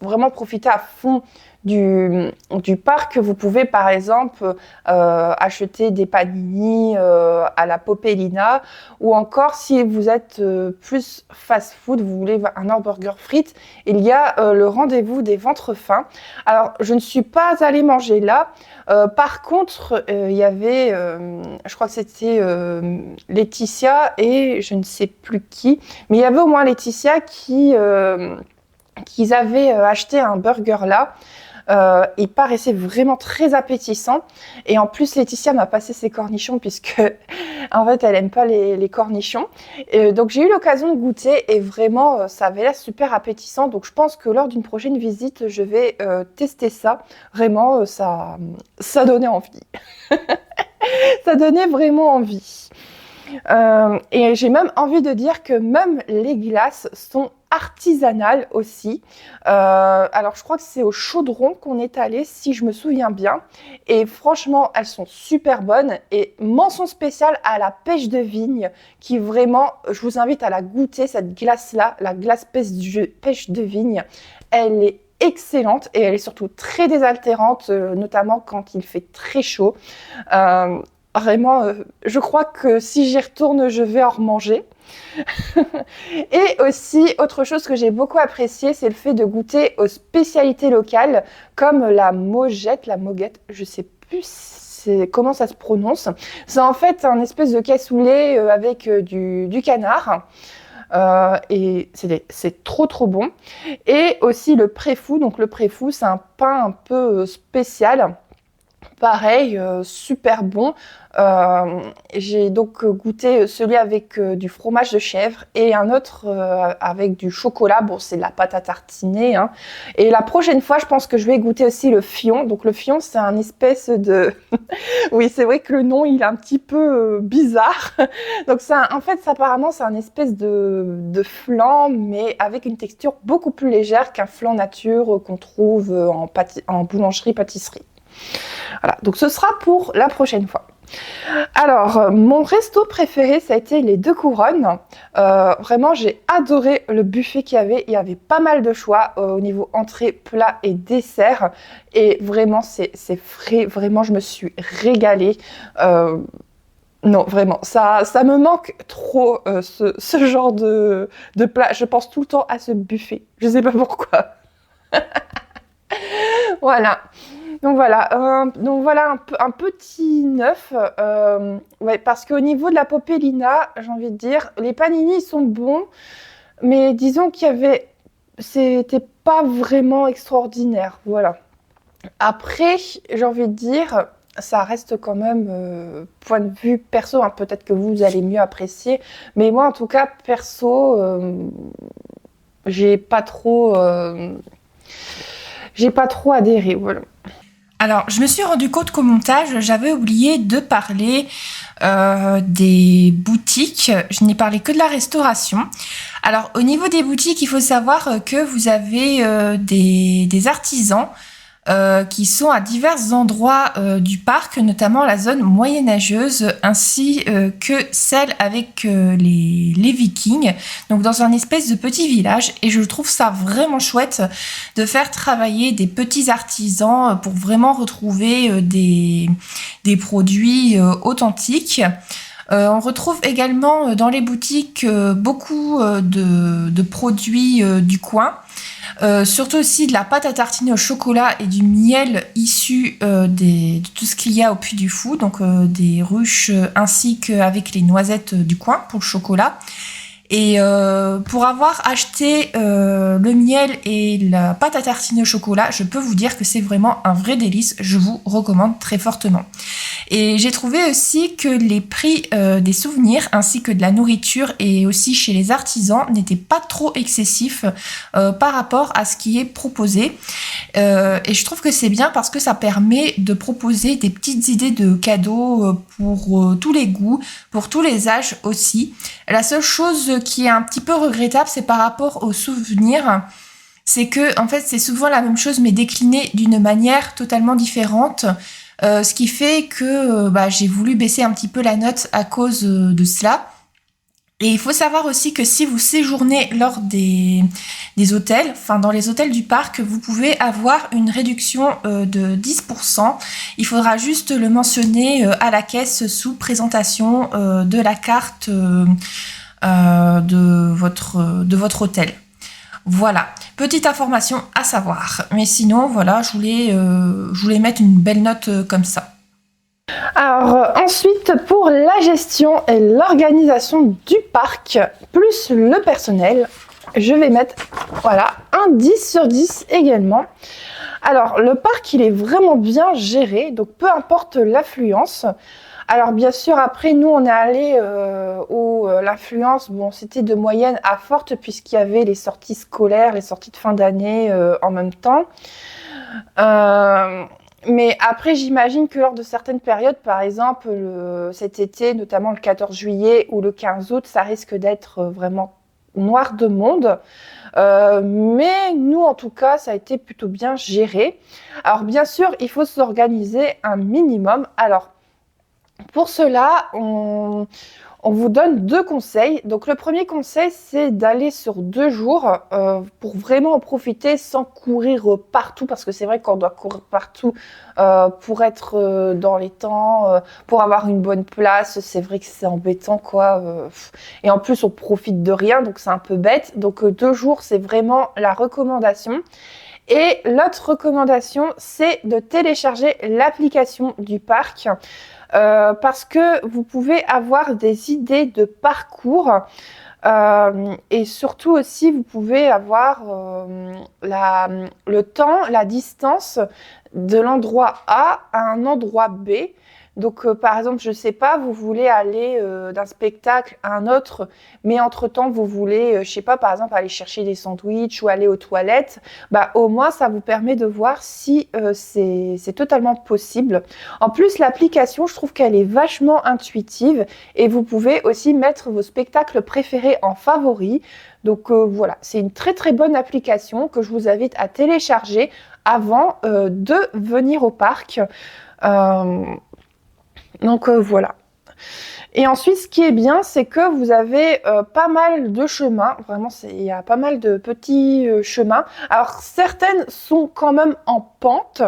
vraiment profiter à fond du parc, vous pouvez par exemple acheter des panini à la Popelina, ou encore si vous êtes plus fast-food, vous voulez un hamburger frites, il y a le rendez-vous des ventres fins. Alors je ne suis pas allée manger là, par contre il y avait, je crois que c'était Laetitia et je ne sais plus qui, mais il y avait au moins Laetitia qui avaient acheté un burger là. Il paraissait vraiment très appétissant et en plus Laetitia m'a passé ses cornichons puisque en fait elle aime pas les cornichons, donc j'ai eu l'occasion de goûter et vraiment ça avait l'air super appétissant, donc je pense que lors d'une prochaine visite je vais tester ça. Vraiment ça donnait envie. Ça donnait vraiment envie. Et j'ai même envie de dire que même les glaces sont artisanales aussi. Alors je crois que c'est au Chaudron qu'on est allé, si je me souviens bien. Et franchement, elles sont super bonnes. Et mention spéciale à la pêche de vigne, qui vraiment, je vous invite à la goûter, cette glace-là, la glace pêche de vigne. Elle est excellente et elle est surtout très désaltérante, notamment quand il fait très chaud. Vraiment, je crois que si j'y retourne, je vais en remanger. Et aussi, autre chose que j'ai beaucoup apprécié, c'est le fait de goûter aux spécialités locales, comme la moguette, je sais plus comment ça se prononce. C'est en fait un espèce de cassoulet avec du canard. Et c'est trop bon. Et aussi le préfou. Donc le préfou, c'est un pain un peu spécial. Pareil, super bon. J'ai donc goûté celui avec du fromage de chèvre et un autre avec du chocolat. Bon, c'est de la pâte à tartiner, hein. Et la prochaine fois, je pense que je vais goûter aussi le fion. Donc le fion, c'est un espèce de... Oui, c'est vrai que le nom, il est un petit peu bizarre. Donc en fait, apparemment, c'est un espèce de flan, mais avec une texture beaucoup plus légère qu'un flan nature qu'on trouve en boulangerie-pâtisserie. Voilà, donc ce sera pour la prochaine fois. Alors, mon resto préféré, ça a été les Deux Couronnes. Vraiment, j'ai adoré le buffet qu'il y avait. Il y avait pas mal de choix au niveau entrée, plat et dessert. Et vraiment, c'est frais. Vraiment, je me suis régalée. Non, vraiment, ça me manque trop, ce genre de plat. Je pense tout le temps à ce buffet. Je sais pas pourquoi. Voilà. Donc voilà un petit neuf, ouais, parce qu'au niveau de la Popelina, j'ai envie de dire, les panini sont bons, mais disons c'était pas vraiment extraordinaire, voilà. Après, j'ai envie de dire, ça reste quand même, point de vue perso, hein, peut-être que vous allez mieux apprécier, mais moi en tout cas, perso, j'ai pas trop adhéré, voilà.
Alors, je me suis rendu compte qu'au montage, j'avais oublié de parler des boutiques. Je n'ai parlé que de la restauration. Alors, au niveau des boutiques, il faut savoir que vous avez des artisans qui sont à divers endroits du parc, notamment la zone moyenâgeuse, ainsi que celle avec les Vikings, donc dans un espèce de petit village. Et je trouve ça vraiment chouette de faire travailler des petits artisans pour vraiment retrouver des produits authentiques. On retrouve également dans les boutiques beaucoup de produits du coin. Surtout aussi de la pâte à tartiner au chocolat et du miel issu de tout ce qu'il y a au Puy du Fou, donc des ruches ainsi qu'avec les noisettes du coin pour le chocolat. Et pour avoir acheté le miel et la pâte à tartiner au chocolat, je peux vous dire que c'est vraiment un vrai délice. Je vous recommande très fortement. Et j'ai trouvé aussi que les prix des souvenirs ainsi que de la nourriture et aussi chez les artisans n'étaient pas trop excessifs par rapport à ce qui est proposé. Et je trouve que c'est bien parce que ça permet de proposer des petites idées de cadeaux pour tous les goûts, pour tous les âges aussi. La seule chose qui est un petit peu regrettable, c'est par rapport aux souvenirs. C'est que, en fait, c'est souvent la même chose, mais déclinée d'une manière totalement différente. Ce qui fait que j'ai voulu baisser un petit peu la note à cause de cela. Et il faut savoir aussi que si vous séjournez lors des hôtels, enfin dans les hôtels du parc, vous pouvez avoir une réduction de 10%. Il faudra juste le mentionner à la caisse sous présentation de la carte de votre hôtel. Voilà, petite information à savoir. Mais sinon, voilà, je voulais mettre une belle note comme ça.
Alors ensuite, pour la gestion et l'organisation du parc, plus le personnel, je vais mettre un 10 sur 10 également. Alors le parc, il est vraiment bien géré, donc peu importe l'affluence. Alors bien sûr, après nous on est allé où l'affluence, c'était de moyenne à forte puisqu'il y avait les sorties scolaires, les sorties de fin d'année en même temps. Mais après, j'imagine que lors de certaines périodes, par exemple cet été, notamment le 14 juillet ou le 15 août, ça risque d'être vraiment noir de monde. Mais nous, en tout cas, ça a été plutôt bien géré. Alors, bien sûr, il faut s'organiser un minimum. Alors, pour cela, on vous donne 2 conseils. Donc, le premier conseil, c'est d'aller sur 2 jours pour vraiment en profiter sans courir partout. Parce que c'est vrai qu'on doit courir partout pour être dans les temps, pour avoir une bonne place. C'est vrai que c'est embêtant, quoi. Et en plus, on profite de rien, donc c'est un peu bête. Donc, 2 jours, c'est vraiment la recommandation. Et l'autre recommandation, c'est de télécharger l'application du parc. Parce que vous pouvez avoir des idées de parcours et surtout aussi vous pouvez avoir le temps, la distance de l'endroit A à un endroit B. Donc par exemple, je sais pas, vous voulez aller d'un spectacle à un autre, mais entre-temps vous voulez, je sais pas, par exemple aller chercher des sandwichs ou aller aux toilettes, bah au moins ça vous permet de voir si c'est totalement possible. En plus, l'application, je trouve qu'elle est vachement intuitive et vous pouvez aussi mettre vos spectacles préférés en favoris. Donc voilà, c'est une très très bonne application que je vous invite à télécharger avant de venir au parc. Donc voilà. Et ensuite, ce qui est bien, c'est que vous avez pas mal de chemins. Vraiment, il y a pas mal de petits chemins. Alors, certaines sont quand même en pente.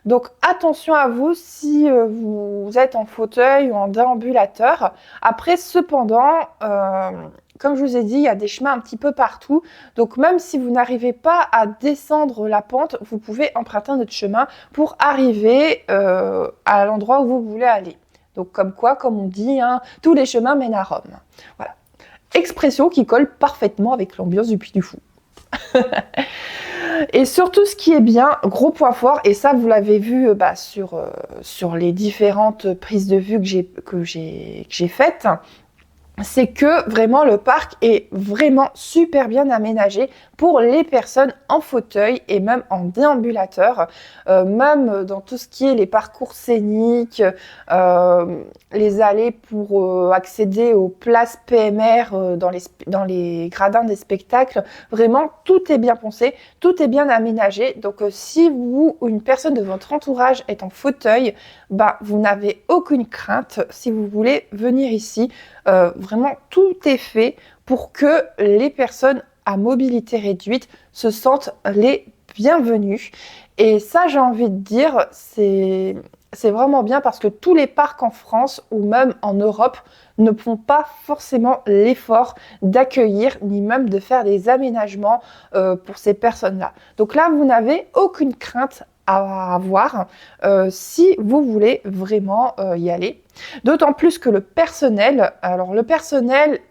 Donc, attention à vous si vous êtes en fauteuil ou en déambulateur. Après, cependant, comme je vous ai dit, il y a des chemins un petit peu partout. Donc, même si vous n'arrivez pas à descendre la pente, vous pouvez emprunter notre chemin pour arriver à l'endroit où vous voulez aller. Donc comme quoi, comme on dit, hein, tous les chemins mènent à Rome. Voilà. Expression qui colle parfaitement avec l'ambiance du Puy du Fou. Et surtout, ce qui est bien, gros point fort, et ça vous l'avez vu sur les différentes prises de vue que j'ai faites, c'est que vraiment le parc est vraiment super bien aménagé pour les personnes en fauteuil et même en déambulateur, même dans tout ce qui est les parcours scéniques, les allées pour accéder aux places PMR dans les gradins des spectacles. Vraiment, tout est bien pensé, tout est bien aménagé. Donc si vous ou une personne de votre entourage est en fauteuil, bah, vous n'avez aucune crainte si vous voulez venir ici. Vraiment, tout est fait pour que les personnes à mobilité réduite se sentent les bienvenues. Et ça, j'ai envie de dire, c'est vraiment bien parce que tous les parcs en France ou même en Europe ne font pas forcément l'effort d'accueillir ni même de faire des aménagements pour ces personnes-là. Donc là, vous n'avez aucune crainte à avoir si vous voulez vraiment y aller. D'autant plus que le personnel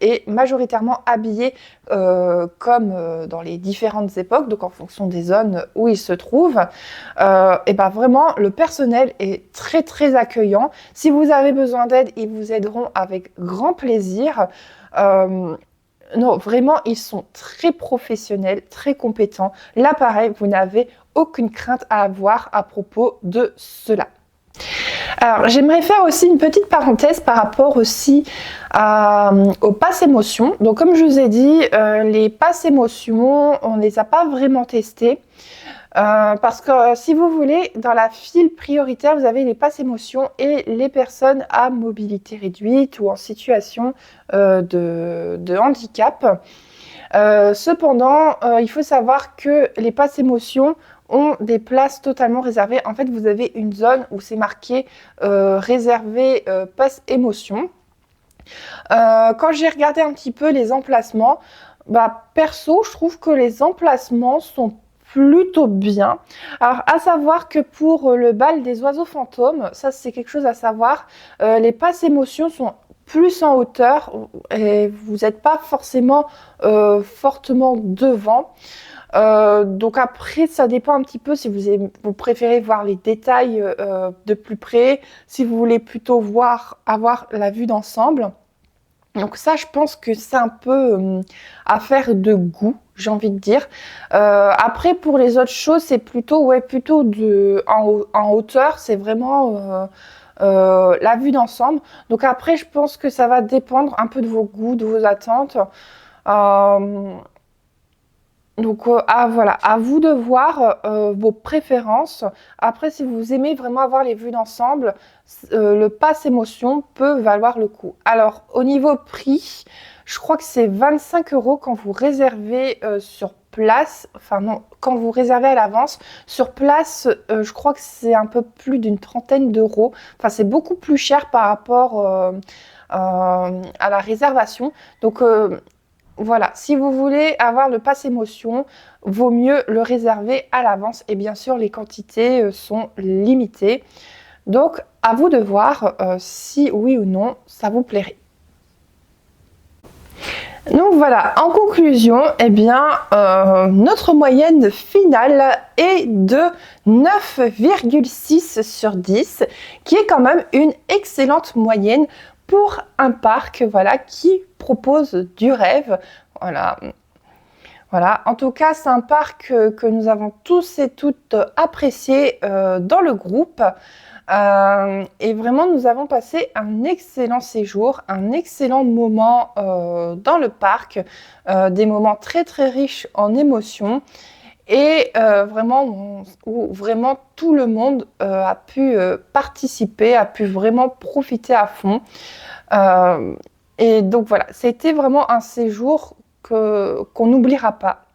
est majoritairement habillé comme dans les différentes époques, donc en fonction des zones où il se trouve. Et ben vraiment, le personnel est très très accueillant. Si vous avez besoin d'aide, ils vous aideront avec grand plaisir. Non, vraiment, ils sont très professionnels, très compétents. Là, pareil, vous n'avez aucune crainte à avoir à propos de cela. Alors, j'aimerais faire aussi une petite parenthèse par rapport aussi aux passes émotions. Donc, comme je vous ai dit, les passes émotions, on ne les a pas vraiment testées. Parce que si vous voulez, dans la file prioritaire, vous avez les passes émotions et les personnes à mobilité réduite ou en situation de handicap. Cependant, il faut savoir que les passes émotions ont des places totalement réservées. En fait, vous avez une zone où c'est marqué réservé passe émotion. Quand j'ai regardé un petit peu les emplacements, bah, perso, je trouve que les emplacements sont plutôt bien. Alors, à savoir que pour le bal des oiseaux fantômes, ça c'est quelque chose à savoir, les passes émotions sont plus en hauteur et vous n'êtes pas forcément fortement devant. Donc après, ça dépend un petit peu si vous préférez voir les détails de plus près, si vous voulez plutôt avoir la vue d'ensemble. Donc ça, je pense que c'est un peu affaire de goût, j'ai envie de dire. Après, pour les autres choses, c'est plutôt en hauteur, c'est vraiment la vue d'ensemble. Donc après, je pense que ça va dépendre un peu de vos goûts, de vos attentes. Donc voilà, à vous de voir vos préférences. Après, si vous aimez vraiment avoir les vues d'ensemble, le pass émotion peut valoir le coup. Alors, au niveau prix, je crois que c'est 25 € quand vous réservez sur place. Enfin non, quand vous réservez à l'avance. Sur place, je crois que c'est un peu plus d'une trentaine d'euros. Enfin, c'est beaucoup plus cher par rapport à la réservation. Donc, voilà, si vous voulez avoir le pass émotion, vaut mieux le réserver à l'avance. Et bien sûr, les quantités sont limitées. Donc, à vous de voir si oui ou non, ça vous plairait. Donc voilà, en conclusion, eh bien, notre moyenne finale est de 9,6 sur 10, qui est quand même une excellente moyenne pour un parc, voilà, qui propose du rêve. Voilà. Voilà. En tout cas, c'est un parc que nous avons tous et toutes apprécié dans le groupe. Et vraiment, nous avons passé un excellent séjour, un excellent moment dans le parc, des moments très très riches en émotions. Et vraiment, où vraiment tout le monde a pu participer, a pu vraiment profiter à fond. Et donc voilà, c'était vraiment un séjour qu'on n'oubliera pas.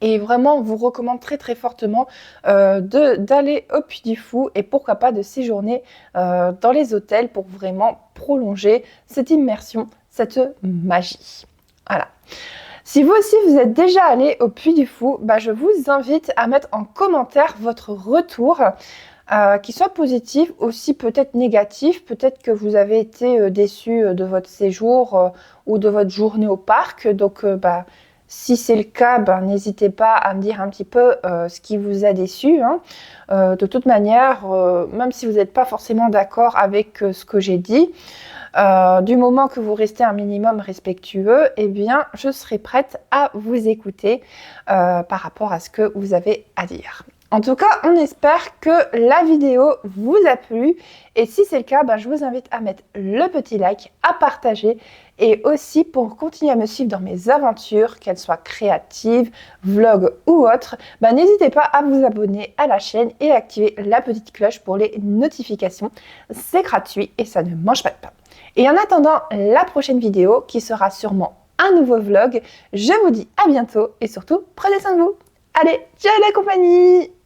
Et vraiment, on vous recommande très très fortement d'aller au Puy du Fou et pourquoi pas de séjourner dans les hôtels pour vraiment prolonger cette immersion, cette magie. Voilà. Si vous aussi vous êtes déjà allé au Puy du Fou, bah, je vous invite à mettre en commentaire votre retour, qu'il soit positif, aussi peut-être négatif, peut-être que vous avez été déçu de votre séjour ou de votre journée au parc. Donc bah, si c'est le cas, ben, n'hésitez pas à me dire un petit peu ce qui vous a déçu. Hein. De toute manière, même si vous n'êtes pas forcément d'accord avec ce que j'ai dit, du moment que vous restez un minimum respectueux, eh bien, je serai prête à vous écouter par rapport à ce que vous avez à dire. En tout cas, on espère que la vidéo vous a plu et si c'est le cas, ben, je vous invite à mettre le petit like, à partager et aussi pour continuer à me suivre dans mes aventures, qu'elles soient créatives, vlogs ou autres, ben, n'hésitez pas à vous abonner à la chaîne et activer la petite cloche pour les notifications. C'est gratuit et ça ne mange pas de pain. Et en attendant la prochaine vidéo qui sera sûrement un nouveau vlog, je vous dis à bientôt et surtout prenez soin de vous. Allez, ciao la compagnie!